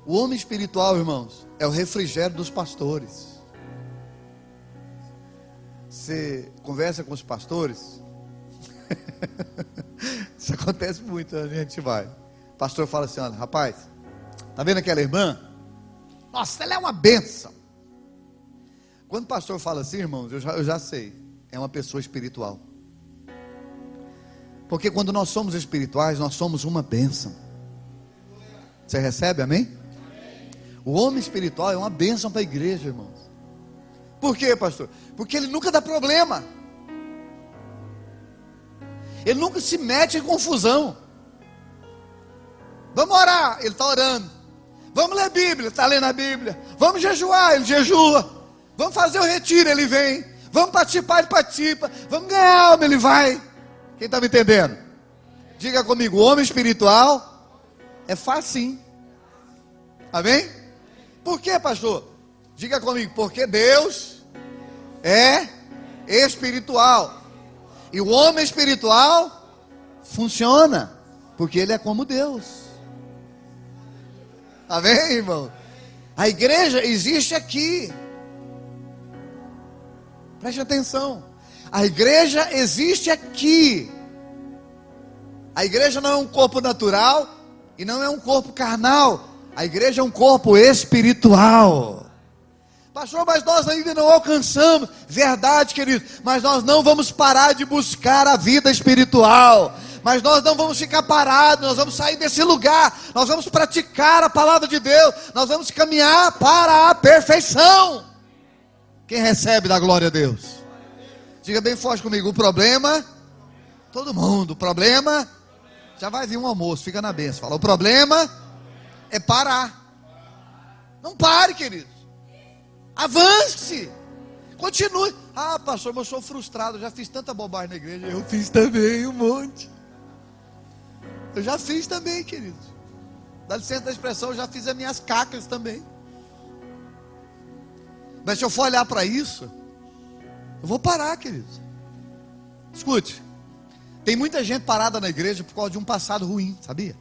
[SPEAKER 1] O homem espiritual, irmãos, é o refrigério dos pastores. Você conversa com os pastores, Isso acontece muito, a gente vai. O pastor fala assim: olha, rapaz, tá vendo aquela irmã? Nossa, ela é uma bênção. Quando o pastor fala assim, irmãos, eu já sei, é uma pessoa espiritual. Porque quando nós somos espirituais, nós somos uma bênção. Você recebe, amém? O homem espiritual é uma bênção para a igreja, irmãos. Por quê, pastor? Porque ele nunca dá problema. Ele nunca se mete em confusão. Vamos orar, ele está orando. Vamos ler Bíblia, ele está lendo a Bíblia. Vamos jejuar, ele jejua. Vamos fazer o retiro, ele vem. Vamos participar, ele participa. Vamos ganhar alma, ele vai. Quem está me entendendo? Diga comigo, o homem espiritual é facinho. Amém? Por quê, pastor? Diga comigo, porque Deus é espiritual. E o homem espiritual funciona, porque ele é como Deus. Amém, irmão? A igreja existe aqui. Preste atenção. A igreja existe aqui. A igreja não é um corpo natural e não é um corpo carnal. A igreja é um corpo espiritual. Pastor, mas nós ainda não alcançamos. Verdade, querido. Mas nós não vamos parar de buscar a vida espiritual. Mas nós não vamos ficar parados. Nós vamos sair desse lugar. Nós vamos praticar a palavra de Deus. Nós vamos caminhar para a perfeição. Quem recebe da glória a Deus? Diga bem forte comigo, o problema, todo mundo, o problema, já vai vir um almoço, fica na bênção. Fala, o problema é parar. Não pare, queridos. Avance. Continue. Ah, pastor, mas eu sou frustrado, eu já fiz tanta bobagem na igreja. Eu fiz também um monte. Eu já fiz também, queridos. Dá licença da expressão, eu já fiz as minhas cacas também. Mas se eu for olhar para isso, eu vou parar, queridos. Escute, tem muita gente parada na igreja por causa de um passado ruim, sabia?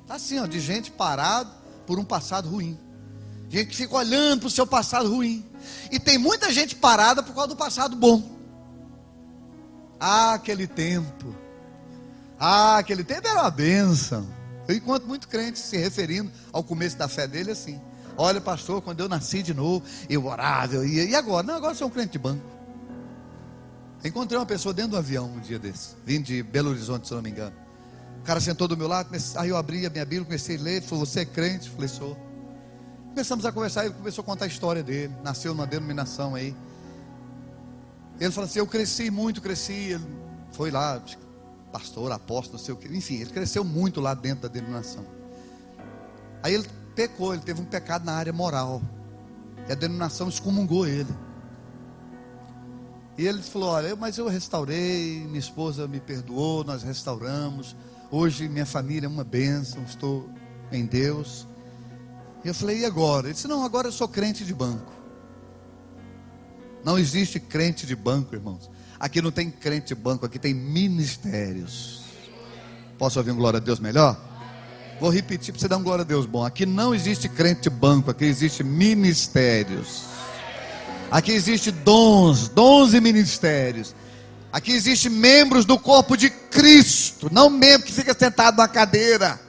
[SPEAKER 1] Está assim, ó, de gente parada por um passado ruim. Gente que fica olhando para o seu passado ruim. E tem muita gente parada por causa do passado bom. Ah, aquele tempo. Ah, aquele tempo era uma bênção. Eu encontro muito crente se referindo ao começo da fé dele assim. Olha, pastor, quando eu nasci de novo, eu orava, eu ia. E agora? Não, agora eu sou um crente de banco. Encontrei uma pessoa dentro do avião um dia desse, vindo de Belo Horizonte, se não me engano. O cara sentou do meu lado, aí eu abri a minha Bíblia, comecei a ler. Ele falou, você é crente? Eu falei, sou. Começamos a conversar, ele começou a contar a história dele. Nasceu numa denominação aí. Ele falou assim, eu cresci muito, ele foi lá, pastor, apóstolo, não sei o que. Enfim, ele cresceu muito lá dentro da denominação. Aí ele pecou, ele teve um pecado na área moral. E a denominação excomungou ele. E ele falou, olha, mas eu restaurei, minha esposa me perdoou, nós restauramos. Hoje minha família é uma bênção, estou em Deus. E eu falei, e agora? Ele disse, não, agora eu sou crente de banco. Não existe crente de banco, irmãos. Aqui não tem crente de banco, aqui tem ministérios. Posso ouvir um glória a Deus melhor? Vou repetir para você dar um glória a Deus bom. Aqui não existe crente de banco, aqui existe ministérios. Aqui existe dons e ministérios. Aqui existe membros do corpo de Cristo, não membro que fica sentado na cadeira.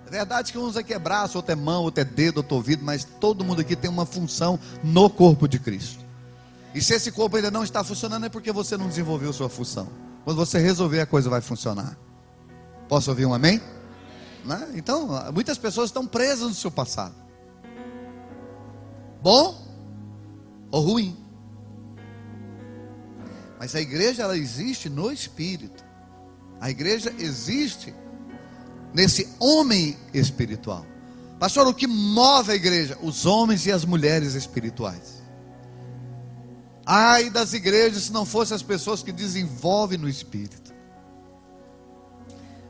[SPEAKER 1] É verdade que uns aqui é braço, outro é mão, outro é dedo, outro é ouvido, mas todo mundo aqui tem uma função no corpo de Cristo. E se esse corpo ainda não está funcionando, é porque você não desenvolveu sua função. Quando você resolver, a coisa vai funcionar. Posso ouvir um amém? Né? Então, muitas pessoas estão presas no seu passado. Bom ou ruim. Mas a igreja, ela existe no Espírito. A igreja existe nesse homem espiritual. Pastor, o que move a igreja? Os homens e as mulheres espirituais. Ai das igrejas se não fossem as pessoas que desenvolvem no Espírito.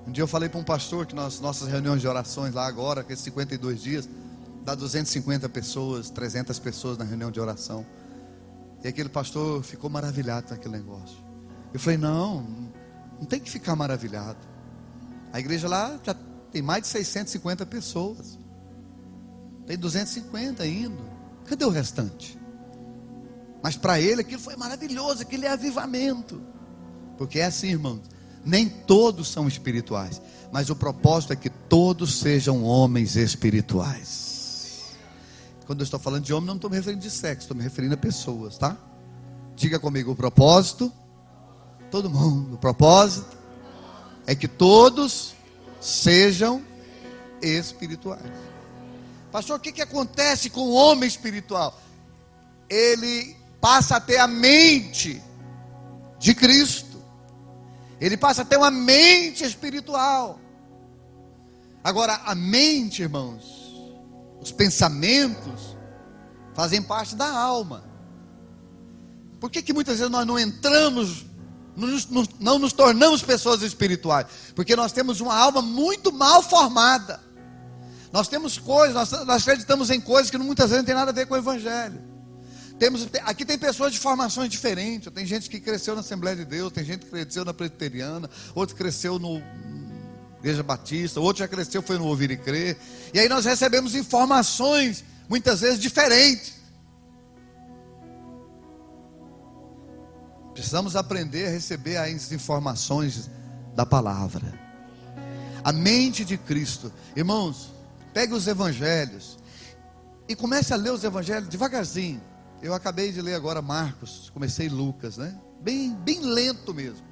[SPEAKER 1] Um dia eu falei para um pastor que nossas reuniões de orações lá agora, que é 52 dias, dá 250 pessoas, 300 pessoas na reunião de oração. E aquele pastor ficou maravilhado com aquele negócio. Eu falei, não tem que ficar maravilhado. A igreja lá já tem mais de 650 pessoas. Tem 250 indo. Cadê o restante? Mas para ele aquilo foi maravilhoso, aquele é avivamento. Porque é assim, irmãos, nem todos são espirituais, mas o propósito é que todos sejam homens espirituais. Quando eu estou falando de homem, não estou me referindo de sexo, estou me referindo a pessoas, tá? Diga comigo, o propósito, todo mundo, o propósito é que todos sejam espirituais. Pastor, o que acontece com o homem espiritual? Ele passa a ter a mente de Cristo. Ele passa a ter uma mente espiritual. Agora, a mente, irmãos, os pensamentos fazem parte da alma. Por que muitas vezes nós não entramos, não nos tornamos pessoas espirituais? Porque nós temos uma alma muito mal formada. Nós temos coisas, nós acreditamos em coisas que muitas vezes não tem nada a ver com o Evangelho. Aqui tem pessoas de formações diferentes. Tem gente que cresceu na Assembleia de Deus, tem gente que cresceu na Presbiteriana, outro cresceu no Igreja Batista, outro já cresceu, foi no Ouvir e Crer. E aí nós recebemos informações, muitas vezes diferentes. Precisamos aprender a receber as informações da palavra. A mente de Cristo. Irmãos, pegue os evangelhos e comece a ler os evangelhos devagarzinho. Eu acabei de ler agora Marcos, comecei Lucas, né? Bem lento mesmo.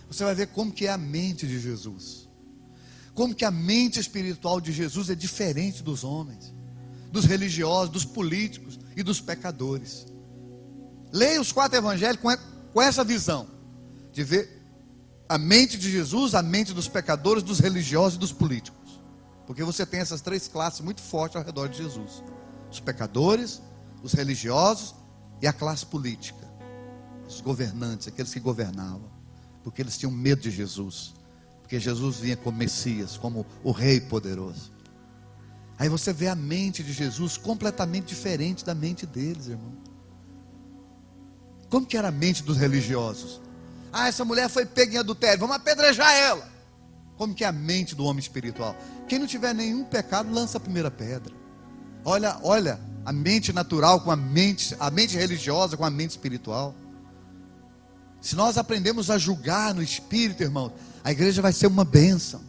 [SPEAKER 1] Você vai ver como que é a mente de Jesus. Como que a mente espiritual de Jesus é diferente dos homens, dos religiosos, dos políticos e dos pecadores. Leia os 4 evangelhos com essa visão de ver a mente de Jesus, a mente dos pecadores, dos religiosos e dos políticos. Porque você tem essas 3 classes muito fortes ao redor de Jesus: os pecadores, os religiosos e a classe política, os governantes, aqueles que governavam, porque eles tinham medo de Jesus, porque Jesus vinha como Messias, como o Rei poderoso. Aí você vê a mente de Jesus completamente diferente da mente deles, irmão. Como que era a mente dos religiosos? Ah, essa mulher foi pega em adultério, vamos apedrejar ela. Como que é a mente do homem espiritual? Quem não tiver nenhum pecado, lança a primeira pedra. Olha a mente natural com a mente religiosa com a mente espiritual. Se nós aprendemos a julgar no espírito, irmão, a igreja vai ser uma bênção.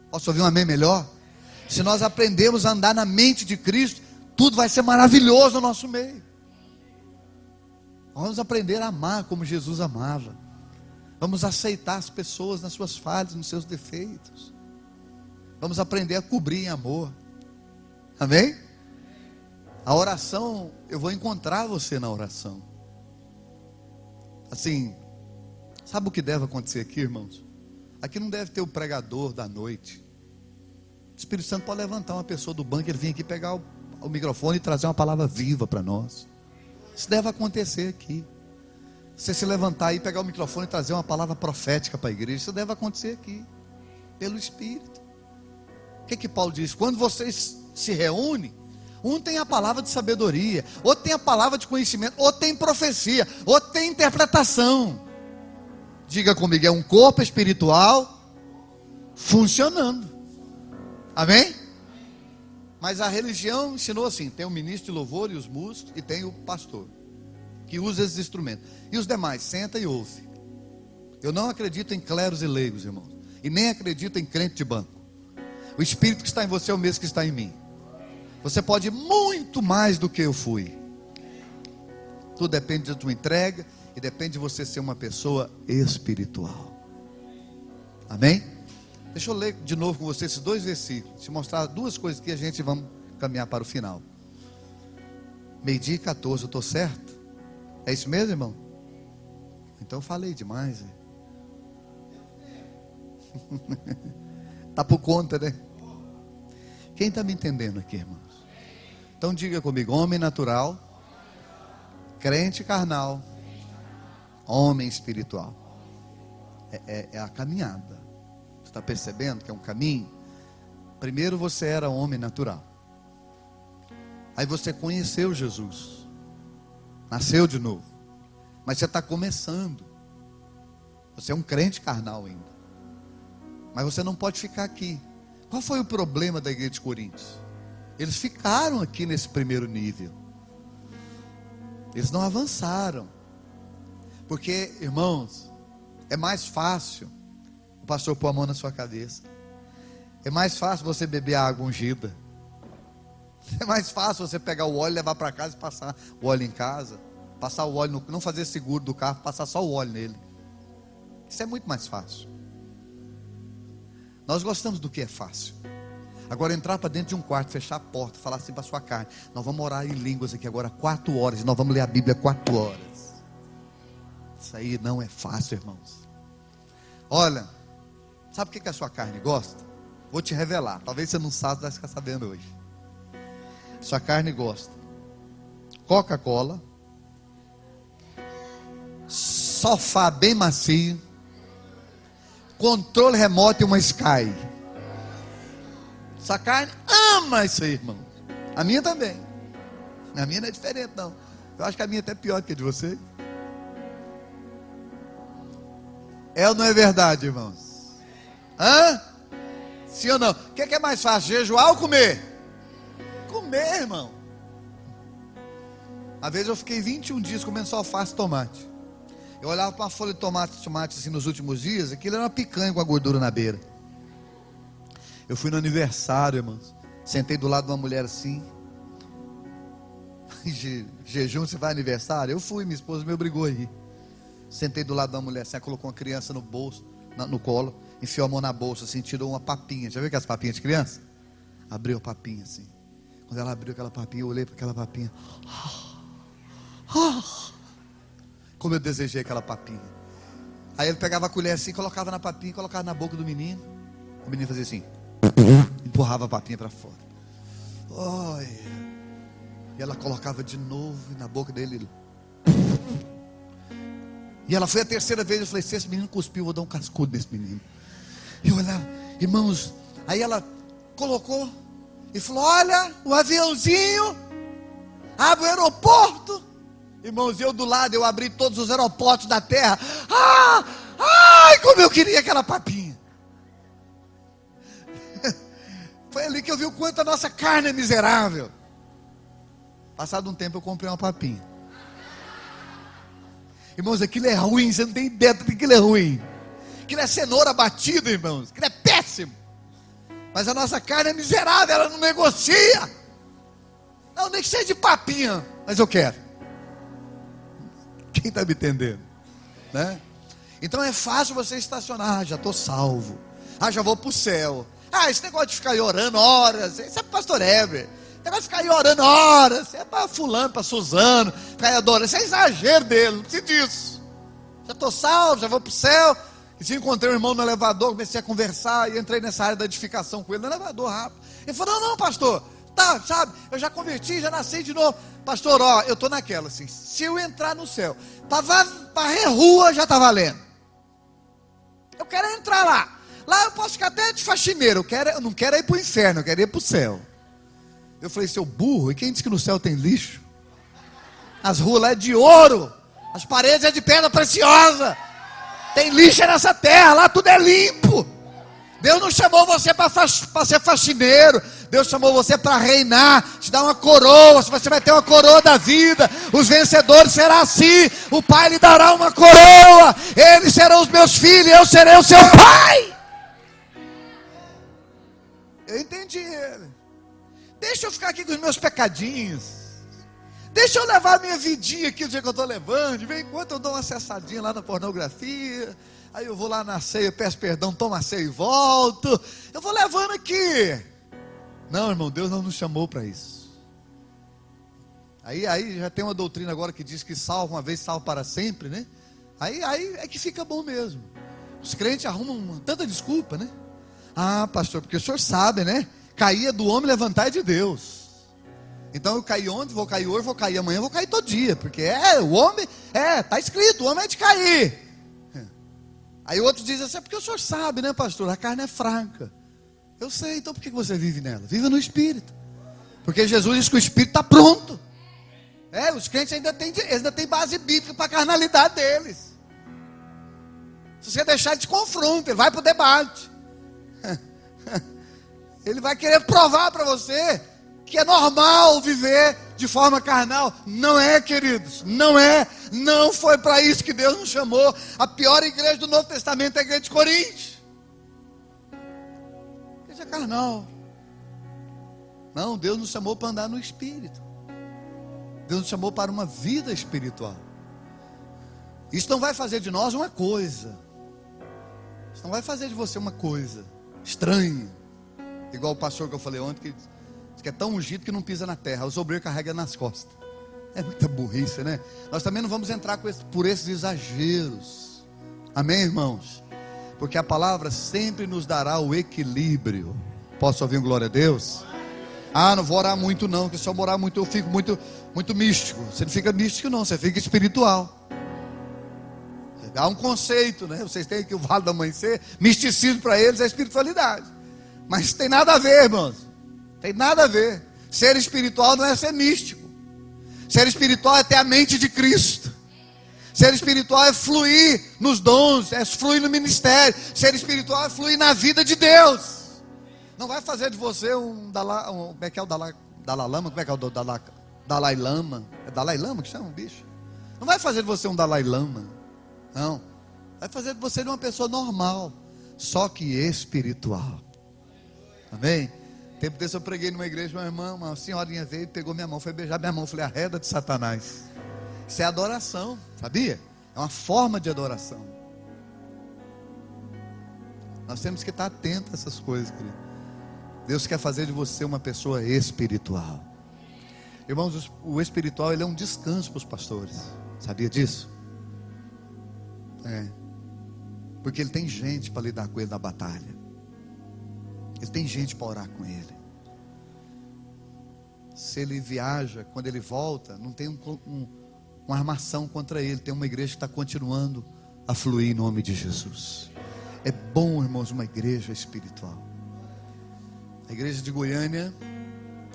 [SPEAKER 1] Posso ouvir um amém melhor? Se nós aprendemos a andar na mente de Cristo, tudo vai ser maravilhoso no nosso meio. Vamos aprender a amar como Jesus amava. Vamos aceitar as pessoas nas suas falhas, nos seus defeitos. Vamos aprender a cobrir em amor. Amém? A oração, eu vou encontrar você na oração. Assim, sabe o que deve acontecer aqui, irmãos? Aqui não deve ter o pregador da noite. O Espírito Santo pode levantar uma pessoa do banco, ele vir aqui pegar o microfone e trazer uma palavra viva para nós. Isso deve acontecer aqui. Você se levantar aí, pegar o microfone e trazer uma palavra profética para a igreja, isso deve acontecer aqui, pelo Espírito. O que Paulo diz? Quando vocês se reúnem, um tem a palavra de sabedoria, outro tem a palavra de conhecimento, outro tem profecia, outro tem interpretação. Diga comigo, é um corpo espiritual funcionando. Amém? Mas a religião ensinou assim: tem o ministro de louvor e os músicos, e tem o pastor, que usa esses instrumentos. E os demais, senta e ouve. Eu não acredito em cleros e leigos, irmãos. E nem acredito em crente de banco. O Espírito que está em você é o mesmo que está em mim. Você pode ir muito mais do que eu fui. Tudo depende da tua entrega e depende de você ser uma pessoa espiritual. Amém? Deixa eu ler de novo com você esses 2 versículos, te mostrar 2 coisas que a gente vamos caminhar para o final. 12:14, eu estou certo? É isso mesmo, irmão? Então eu falei demais. Tá por conta, né? Quem está me entendendo aqui, irmãos? Então diga comigo: homem natural, crente carnal, homem espiritual. É a caminhada. Você está percebendo que é um caminho? Primeiro você era homem natural. Aí você conheceu Jesus. Nasceu de novo. Mas você está começando. Você é um crente carnal ainda. Mas você não pode ficar aqui. Qual foi o problema da igreja de Coríntios? Eles ficaram aqui nesse primeiro nível. Eles não avançaram. Porque, irmãos, é mais fácil o pastor pôr a mão na sua cabeça. É mais fácil você beber a água ungida. É mais fácil você pegar o óleo, levar para casa e passar o óleo em casa. Passar o óleo, não fazer seguro do carro, passar só o óleo nele. Isso é muito mais fácil. Nós gostamos do que é fácil. Agora entrar para dentro de um quarto, fechar a porta, falar assim para sua carne: nós vamos orar em línguas aqui agora 4 horas, e nós vamos ler a Bíblia 4 horas. Isso aí não é fácil, irmãos. Olha, sabe o que a sua carne gosta? Vou te revelar, talvez você não saiba, vai ficar sabendo hoje. Sua carne gosta Coca-Cola, sofá bem macio, controle remoto e uma Sky. Sua carne ama isso aí, irmão. A minha também. A minha não é diferente, não. Eu acho que a minha é até pior do que a de você. É ou não é verdade, irmãos? Hã? Sim ou não? O que é mais fácil, jejuar ou comer? Comer, irmão. Uma vez eu fiquei 21 dias comendo só alface e tomate. Eu olhava para uma folha de tomate assim nos últimos dias, aquilo era uma picanha com a gordura na beira. Eu fui no aniversário, irmãos. Sentei do lado de uma mulher assim. Jejum, você vai ao aniversário? Eu fui, minha esposa me obrigou a ir. Sentei do lado de uma mulher assim, ela colocou uma criança no bolso, no colo, enfiou a mão na bolsa assim, tirou uma papinha. Já viu aquelas papinhas de criança? Abriu a papinha assim. Quando ela abriu aquela papinha, eu olhei para aquela papinha. Como eu desejei aquela papinha. Aí ele pegava a colher assim, colocava na papinha, colocava na boca do menino. O menino fazia assim, empurrava a papinha para fora. Olha. E ela colocava de novo na boca dele. E ela foi a terceira vez. Eu falei: se esse menino cuspiu, eu vou dar um cascudo nesse menino. E eu olhava, irmãos. Aí ela colocou e falou: olha, o aviãozinho abre o aeroporto. Irmãos, eu do lado, eu abri todos os aeroportos da terra. Ai, como eu queria aquela papinha. Foi ali que eu vi o quanto a nossa carne é miserável. Passado um tempo eu comprei uma papinha. Irmãos, aquilo é ruim, você não tem ideia do que aquilo é ruim. Aquilo é cenoura batida, irmãos. Aquilo é péssimo. Mas a nossa carne é miserável, ela não negocia. Não, nem que seja de papinha, mas eu quero. Quem está me entendendo? Né? Então é fácil você estacionar. Já estou salvo. Já vou para o céu. Esse negócio de ficar aí orando horas, isso é para o pastor Heber. Esse negócio de ficar aí orando horas, isso é para fulano, para Suzano, ficar aí adorando. Isso é exagero dele, não precisa disso. Já estou salvo, já vou para o céu. E se encontrei um irmão no elevador, comecei a conversar e entrei nessa área da edificação com ele, no elevador rápido. Ele falou: não, pastor, tá, sabe, eu já converti, já nasci de novo. Pastor, eu estou naquela assim, se eu entrar no céu, para varrer rua já está valendo. Eu quero entrar lá. Lá eu posso ficar até de faxineiro. Eu não quero ir para o inferno, eu quero ir para o céu. Eu falei: seu burro, e quem disse que no céu tem lixo? As ruas lá é de ouro, as paredes é de pedra preciosa. Tem lixo nessa terra, lá tudo é limpo. Deus não chamou você para ser faxineiro. Deus chamou você para reinar, te dar uma coroa. Você vai ter uma coroa da vida. Os vencedores serão assim. O Pai lhe dará uma coroa. Eles serão os meus filhos, eu serei o seu pai. Eu entendi ele. Deixa eu ficar aqui com os meus pecadinhos. Deixa eu levar a minha vidinha aqui, o dia que eu estou levando. De vez em quando eu dou uma acessadinha lá na pornografia. Aí eu vou lá na ceia, peço perdão, tomo a ceia e volto. Eu vou levando aqui. Não, irmão, Deus não nos chamou para isso. Aí já tem uma doutrina agora que diz que salva uma vez, salva para sempre, né? Aí é que fica bom mesmo. Os crentes arrumam tanta desculpa, né? Pastor, porque o senhor sabe, né? Cair é do homem, levantar é de Deus. Então eu caí ontem, vou cair hoje, vou cair amanhã, vou cair todo dia. Porque o homem, está escrito, o homem é de cair. Aí outro diz assim: porque o senhor sabe, né, pastor? A carne é fraca. Eu sei, então por que você vive nela? Viva no Espírito. Porque Jesus diz que o Espírito está pronto. Os crentes ainda têm base bíblica para a carnalidade deles. Se você deixar, ele te confronta, ele vai para o debate. Ele vai querer provar para você que é normal viver de forma carnal. Não é, queridos, não é. Não foi para isso que Deus nos chamou. A pior igreja do Novo Testamento é a igreja de Corinto. Igreja carnal. Não, Deus nos chamou para andar no Espírito. Deus nos chamou para uma vida espiritual. Isso não vai fazer de nós uma coisa. Isso não vai fazer de você uma coisa estranha. Igual o pastor que eu falei ontem, que diz que é tão ungido que não pisa na terra. Os obreiros carregam nas costas. É muita burrice, né? Nós também não vamos entrar por esses exageros. Amém, irmãos? Porque a palavra sempre nos dará o equilíbrio. Posso ouvir um glória a Deus? Ah, não vou orar muito não, porque se eu orar muito eu fico muito místico. Você não fica místico não, você fica espiritual. Há um conceito, né? Vocês têm aqui o Vale do Amanhecer. Misticismo para eles é espiritualidade. Mas tem nada a ver, irmãos. Tem nada a ver. Ser espiritual não é ser místico. Ser espiritual é ter a mente de Cristo. Ser espiritual é fluir nos dons, é fluir no ministério. Ser espiritual é fluir na vida de Deus. Não vai fazer de você como é que é o Dalai Lama? Como é que é o Dalai Lama? É Dalai Lama que chama o bicho? Não vai fazer de você um Dalai Lama. Não. Vai fazer de você uma pessoa normal, só que espiritual. Amém? Tempo desse eu preguei numa igreja, uma irmã, uma senhorinha veio e pegou minha mão, foi beijar minha mão. Eu falei, arreda de Satanás. Isso é adoração, sabia? É uma forma de adoração. Nós temos que estar atentos a essas coisas, querido. Deus quer fazer de você uma pessoa espiritual. Irmãos, o espiritual ele é um descanso para os pastores. Sabia disso? É. Porque ele tem gente para lidar com ele na batalha. Ele tem gente para orar com ele. Se ele viaja, quando ele volta, não tem uma armação contra ele. Tem uma igreja que está continuando a fluir em nome de Jesus. É bom, irmãos, uma igreja espiritual. A igreja de Goiânia,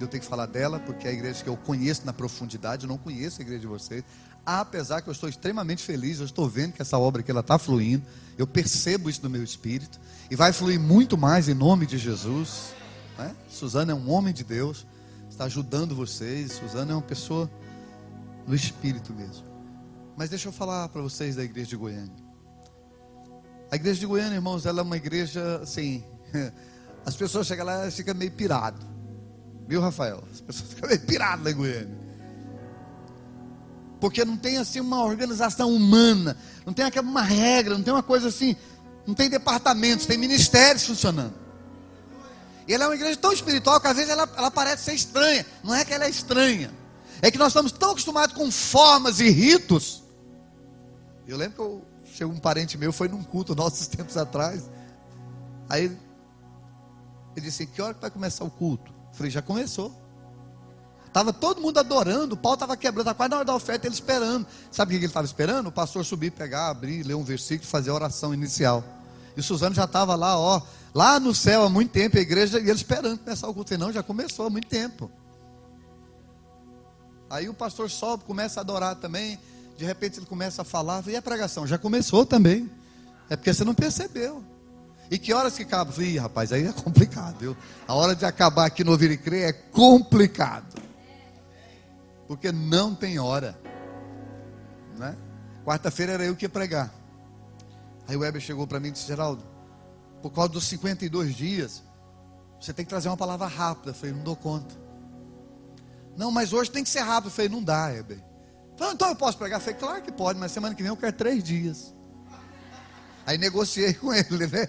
[SPEAKER 1] eu tenho que falar dela, porque é a igreja que eu conheço na profundidade. Eu não conheço a igreja de vocês. Apesar que eu estou extremamente feliz, eu estou vendo que essa obra aqui ela está fluindo. Eu percebo isso no meu espírito. E vai fluir muito mais em nome de Jesus, né? Suzana é um homem de Deus, está ajudando vocês. Suzana é uma pessoa do espírito mesmo. Mas deixa eu falar para vocês da igreja de Goiânia. A igreja de Goiânia, irmãos, ela é uma igreja assim, as pessoas chegam lá e ficam meio pirado. Viu, Rafael? As pessoas ficam meio piradas lá em Goiânia. Porque não tem assim uma organização humana, não tem uma regra, não tem uma coisa assim, não tem departamentos, tem ministérios funcionando. E ela é uma igreja tão espiritual que às vezes ela parece ser estranha. Não é que ela é estranha, é que nós estamos tão acostumados com formas e ritos. Eu lembro que chegou um parente meu, foi num culto nossos tempos atrás. Aí ele disse, que hora que vai começar o culto? Eu falei, já começou. Estava todo mundo adorando, o pau estava quebrando, estava quase na hora da oferta, ele esperando. Sabe o que ele estava esperando? O pastor subir, pegar, abrir, ler um versículo, fazer a oração inicial. E o Suzano já estava lá, lá no céu há muito tempo, a igreja, e ele esperando começar o culto. Eu falei, não, já começou há muito tempo. Aí o pastor sobe, começa a adorar também, de repente ele começa a falar, e a pregação? Já começou também. É porque você não percebeu. E que horas que acaba? Ih, rapaz, aí é complicado, viu? A hora de acabar aqui no Ouvir e Crer é complicado. Porque não tem hora, né? Quarta-feira era eu que ia pregar. Aí o Weber chegou para mim e disse, Geraldo, por causa dos 52 dias, você tem que trazer uma palavra rápida. Eu falei, não dou conta. Não, mas hoje tem que ser rápido. Eu falei, não dá, Weber. Falei, então eu posso pregar? Eu falei, claro que pode, mas semana que vem eu quero 3 dias. Aí negociei com ele, né?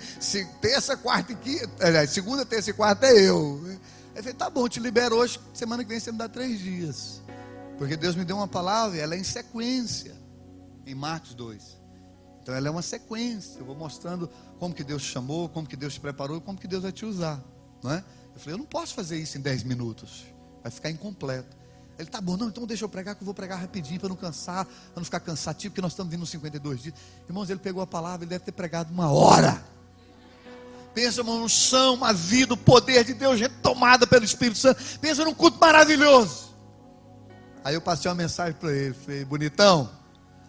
[SPEAKER 1] Terça, quarta e quinta, segunda, terça e quarta é eu. Aí eu falei, tá bom, te libero hoje, semana que vem você me dá 3 dias. Porque Deus me deu uma palavra e ela é em sequência, em Marcos 2. Então ela é uma sequência, eu vou mostrando como que Deus te chamou, como que Deus te preparou e como que Deus vai te usar, não é? Eu falei, eu não posso fazer isso em 10 minutos, vai ficar incompleto. Ele, tá bom, não, então deixa eu pregar, que eu vou pregar rapidinho, para não cansar, para não ficar cansativo, porque nós estamos vindo nos 52 dias. Irmãos, ele pegou a palavra, ele deve ter pregado 1 hora. Pensa uma unção, uma vida, o poder de Deus retomada pelo Espírito Santo. Pensa num culto maravilhoso. Aí eu passei uma mensagem para ele, falei, bonitão,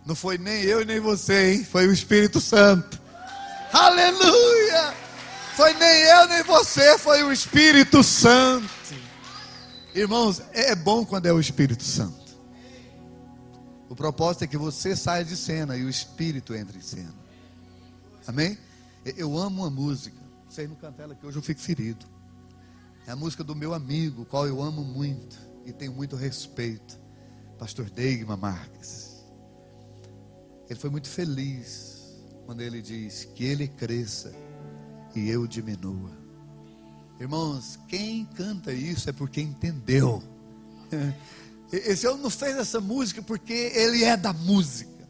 [SPEAKER 1] não foi nem eu e nem você, hein? Foi o Espírito Santo. Aleluia! Foi nem eu nem você, foi o Espírito Santo. Irmãos, é bom quando é o Espírito Santo. O propósito é que você saia de cena e o Espírito entre em cena. Amém? Eu amo uma música. Vocês não cantam ela aqui, hoje eu fico ferido. É a música do meu amigo, o qual eu amo muito e tenho muito respeito, Pastor Deigma Marques. Ele foi muito feliz quando ele diz que ele cresça e eu diminua. Irmãos, quem canta isso é porque entendeu. Esse homem não fez essa música porque ele é da música.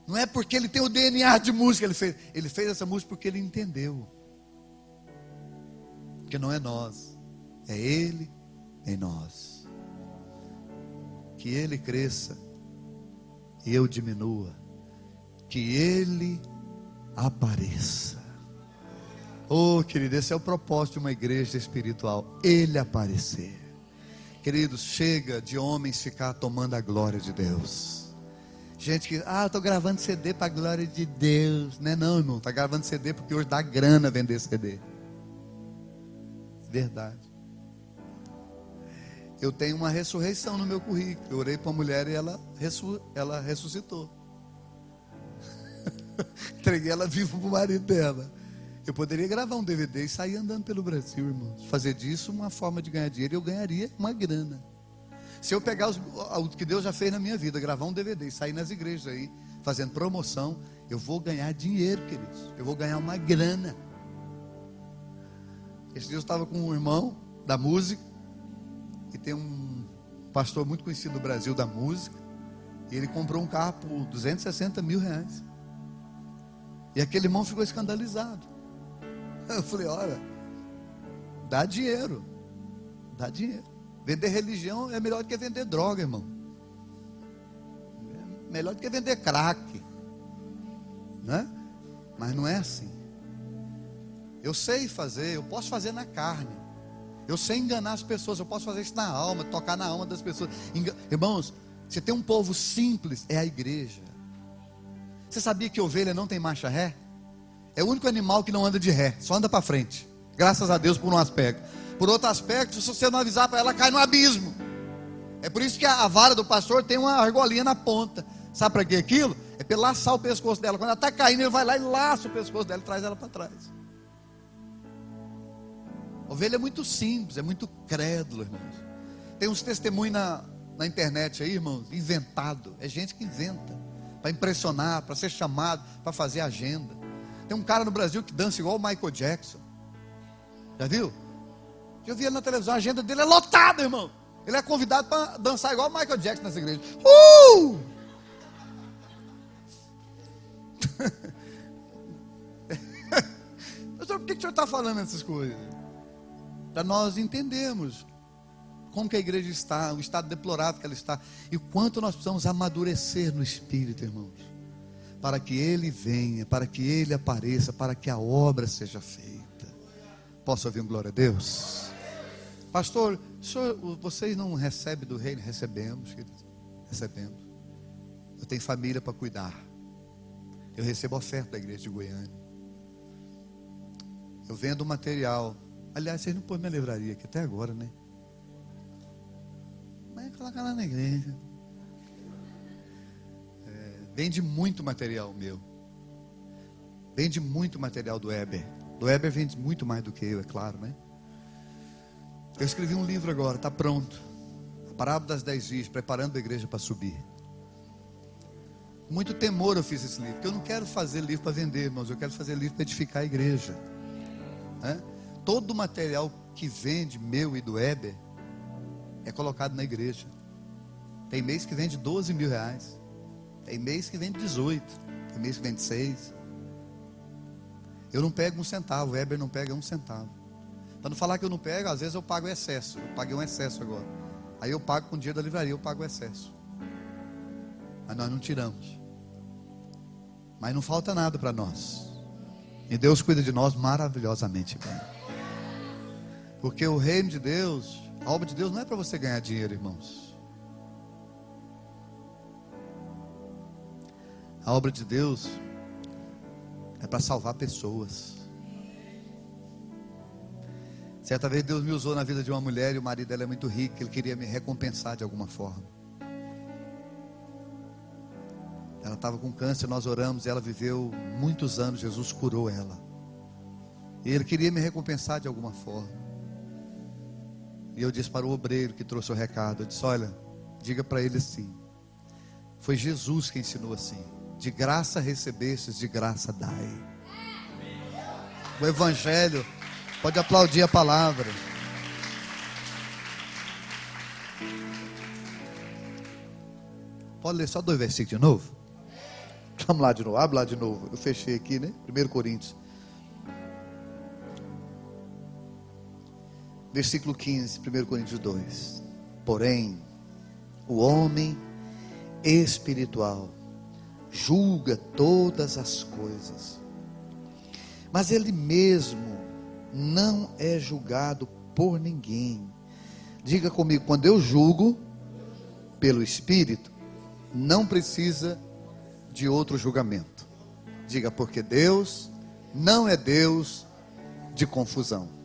[SPEAKER 1] Não é porque ele tem o DNA de música. Ele fez essa música porque ele entendeu. Porque não é nós, é ele em nós. Que ele cresça e eu diminua. Que ele apareça. Oh, querido, esse é o propósito de uma igreja espiritual. Ele aparecer. Queridos, chega de homens ficar tomando a glória de Deus. Gente que, estou gravando CD para a glória de Deus. Não é não, irmão, está gravando CD porque hoje dá grana vender CD. Verdade. Eu tenho uma ressurreição no meu currículo. Eu orei para uma mulher e ela ressuscitou. Entreguei ela viva para o marido dela. Eu poderia gravar um DVD e sair andando pelo Brasil, irmãos. Fazer disso uma forma de ganhar dinheiro, eu ganharia uma grana. Se eu pegar o que Deus já fez na minha vida, gravar um DVD e sair nas igrejas aí, fazendo promoção, eu vou ganhar dinheiro, queridos. Eu vou ganhar uma grana. Esse dia eu estava com um irmão da música, e tem um pastor muito conhecido no Brasil da música, e ele comprou um carro por 260 mil reais. E aquele irmão ficou escandalizado. Eu falei, olha, dá dinheiro. Dá dinheiro. Vender religião é melhor do que vender droga, irmão. É melhor do que vender crack, né? Mas não é assim. Eu sei fazer, eu posso fazer na carne. Eu sei enganar as pessoas, eu posso fazer isso na alma, tocar na alma das pessoas. Irmãos, você tem um povo simples, é a igreja. Você sabia que ovelha não tem marcha ré? É o único animal que não anda de ré, só anda para frente. Graças a Deus por um aspecto. Por outro aspecto, se você não avisar para ela, cai no abismo. É por isso que a vara do pastor tem uma argolinha na ponta. Sabe para que aquilo? É para laçar o pescoço dela. Quando ela está caindo, ele vai lá e laça o pescoço dela e traz ela para trás. A ovelha é muito simples, é muito crédula, irmãos. Tem uns testemunhos na internet aí, irmãos, inventado. É gente que inventa para impressionar, para ser chamado, para fazer agenda. Tem um cara no Brasil que dança igual o Michael Jackson. Já viu? Eu vi ele na televisão, a agenda dele é lotada, irmão. Ele é convidado para dançar igual o Michael Jackson nessa igreja. Pastor, por que o senhor está falando essas coisas? Para nós entendermos como que a igreja está, o estado deplorável que ela está, e o quanto nós precisamos amadurecer no Espírito, irmãos, para que Ele venha, para que Ele apareça, para que a obra seja feita. Posso ouvir um glória a Deus? Pastor, vocês não recebem do reino? Recebemos, queridos, recebemos. Eu tenho família para cuidar. Eu recebo oferta da igreja de Goiânia. Eu vendo material. Aliás, vocês não põem minha livraria aqui até agora, né? Mas coloca lá na igreja. Vende muito material meu. Vende muito material do Weber. Do Weber vende muito mais do que eu, é claro, né? Eu escrevi um livro agora, está pronto. A Parábola das 10 Virgens, preparando a igreja para subir. Com muito temor eu fiz esse livro, porque eu não quero fazer livro para vender, irmãos. Eu quero fazer livro para edificar a igreja, né? Todo o material que vende, meu e do Weber, é colocado na igreja. Tem mês que vende 12 mil reais. Tem mês que vende 18. Tem mês que vende 6. Eu não pego um centavo. O Weber não pega um centavo. Para não falar que eu não pego, às vezes eu pago excesso. Eu paguei um excesso agora. Aí eu pago com o dinheiro da livraria, eu pago o excesso. Mas nós não tiramos. Mas não falta nada para nós. E Deus cuida de nós maravilhosamente bem. Porque o reino de Deus, a obra de Deus não é para você ganhar dinheiro, irmãos. A obra de Deus é para salvar pessoas. Certa vez Deus me usou na vida de uma mulher e o marido dela é muito rico, ele queria me recompensar de alguma forma. Ela estava com câncer, nós oramos, ela viveu muitos anos, Jesus curou ela. E ele queria me recompensar de alguma forma. E eu disse para o obreiro que trouxe o recado, eu disse: olha, diga para ele assim, foi Jesus que ensinou assim: de graça recebestes, de graça dai. O Evangelho, pode aplaudir a palavra. Pode ler só 2 versículos de novo? Vamos lá de novo, abre lá de novo. Eu fechei aqui, né? 1 Coríntios. Versículo 15, 1 Coríntios 2. Porém, o homem espiritual julga todas as coisas, mas ele mesmo não é julgado por ninguém. Diga comigo: quando eu julgo pelo Espírito, não precisa de outro julgamento. Diga: porque Deus não é Deus de confusão.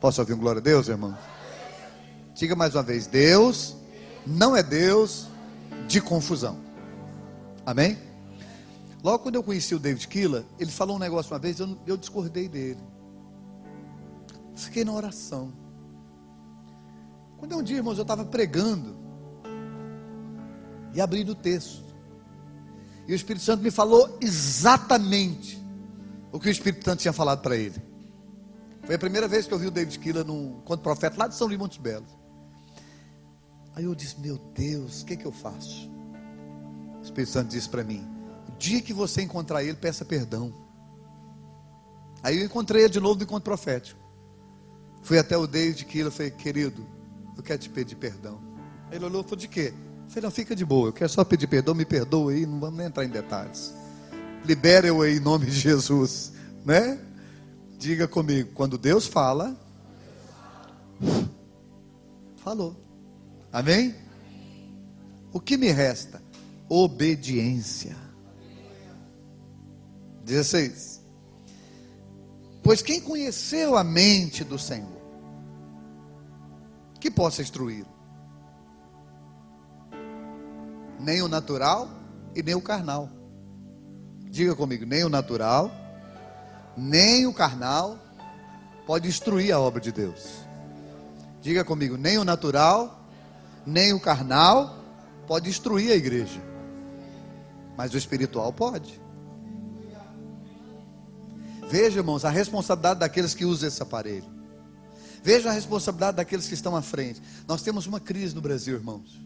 [SPEAKER 1] Posso ouvir um glória a Deus, irmão? Diga mais uma vez: Deus não é Deus de confusão. Amém? Logo quando eu conheci o David Keeler, ele falou um negócio uma vez, eu discordei dele. Fiquei na oração. Quando um dia, irmãos, eu estava pregando e abrindo o texto, e o Espírito Santo me falou exatamente o que o Espírito Santo tinha falado para ele. Foi a primeira vez que eu vi o David Keeler enquanto profeta lá de São Luís Montes Belos. Aí eu disse: meu Deus, o que eu faço? O Espírito Santo disse para mim: o dia que você encontrar ele, peça perdão. Aí eu encontrei ele de novo no encontro profético. Fui até o David Keeler e falei: querido, eu quero te pedir perdão. Aí ele olhou e falou: de quê? Eu falei: não, fica de boa, eu quero só pedir perdão, me perdoa aí, não vamos nem entrar em detalhes. Libera eu aí em nome de Jesus, né? Diga comigo: quando Deus fala, falou. Amém? O que me resta? Obediência. 16. Pois quem conheceu a mente do Senhor, que possa instruí-lo? Nem o natural e nem o carnal. Diga comigo: nem o natural, nem o carnal pode instruir a obra de Deus. Diga comigo: nem o natural, nem o carnal pode instruir a igreja, mas o espiritual pode. Veja, irmãos, a responsabilidade daqueles que usam esse aparelho. Veja a responsabilidade daqueles que estão à frente. Nós temos uma crise no Brasil, irmãos.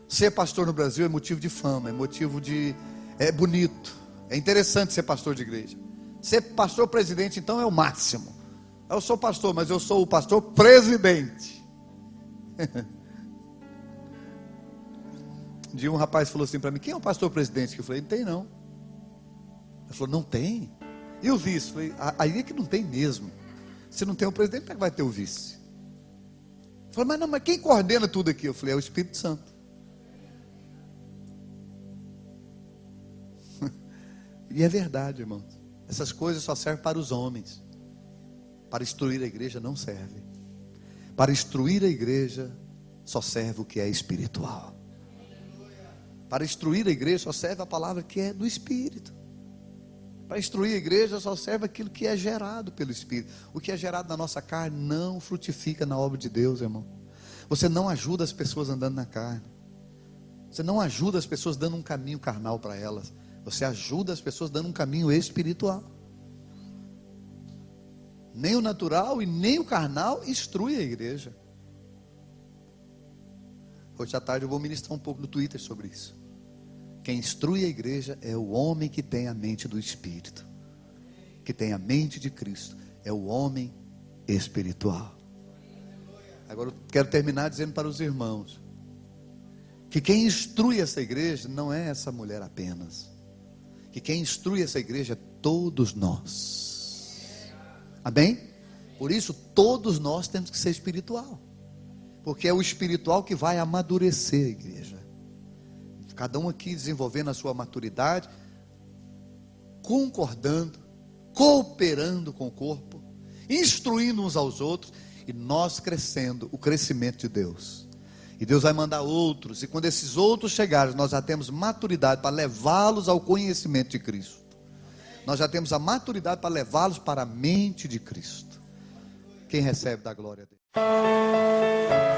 [SPEAKER 1] Ser pastor no Brasil é motivo de fama, é motivo de... é bonito, é interessante ser pastor de igreja. Ser pastor presidente, então, é o máximo. Eu sou pastor, mas eu sou o pastor presidente. Um dia um rapaz falou assim para mim: quem é o pastor presidente? Eu falei: não tem não. Ele falou: não tem? E o vice? Eu falei: aí é que não tem mesmo. Se não tem o presidente, como é que vai ter o vice? Eu falei: mas quem coordena tudo aqui? Eu falei: é o Espírito Santo. E é verdade, irmãos. Essas coisas só servem para os homens. Para instruir a igreja não serve. Para instruir a igreja só serve o que é espiritual. Para instruir a igreja só serve a palavra que é do Espírito. Para instruir a igreja só serve aquilo que é gerado pelo Espírito. O que é gerado na nossa carne não frutifica na obra de Deus, irmão. Você não ajuda as pessoas andando na carne. Você não ajuda as pessoas dando um caminho carnal para elas. Você ajuda as pessoas dando um caminho espiritual. Nem o natural e nem o carnal instrui a igreja. Hoje à tarde eu vou ministrar um pouco no Twitter sobre isso. Quem instrui a igreja é o homem que tem a mente do Espírito, que tem a mente de Cristo. É o homem espiritual. Agora eu quero terminar dizendo para os irmãos que quem instrui essa igreja não é essa mulher apenas. Que quem instrui essa igreja é todos nós. Amém? Por isso todos nós temos que ser espiritual, porque é o espiritual que vai amadurecer a igreja. Cada um aqui desenvolvendo a sua maturidade, concordando, cooperando com o corpo, instruindo uns aos outros, E nós crescendo, o crescimento de Deus. E Deus vai mandar outros. E quando esses outros chegarem, nós já temos maturidade para levá-los ao conhecimento de Cristo. Nós já temos a maturidade para levá-los para a mente de Cristo. Quem recebe da glória a Deus?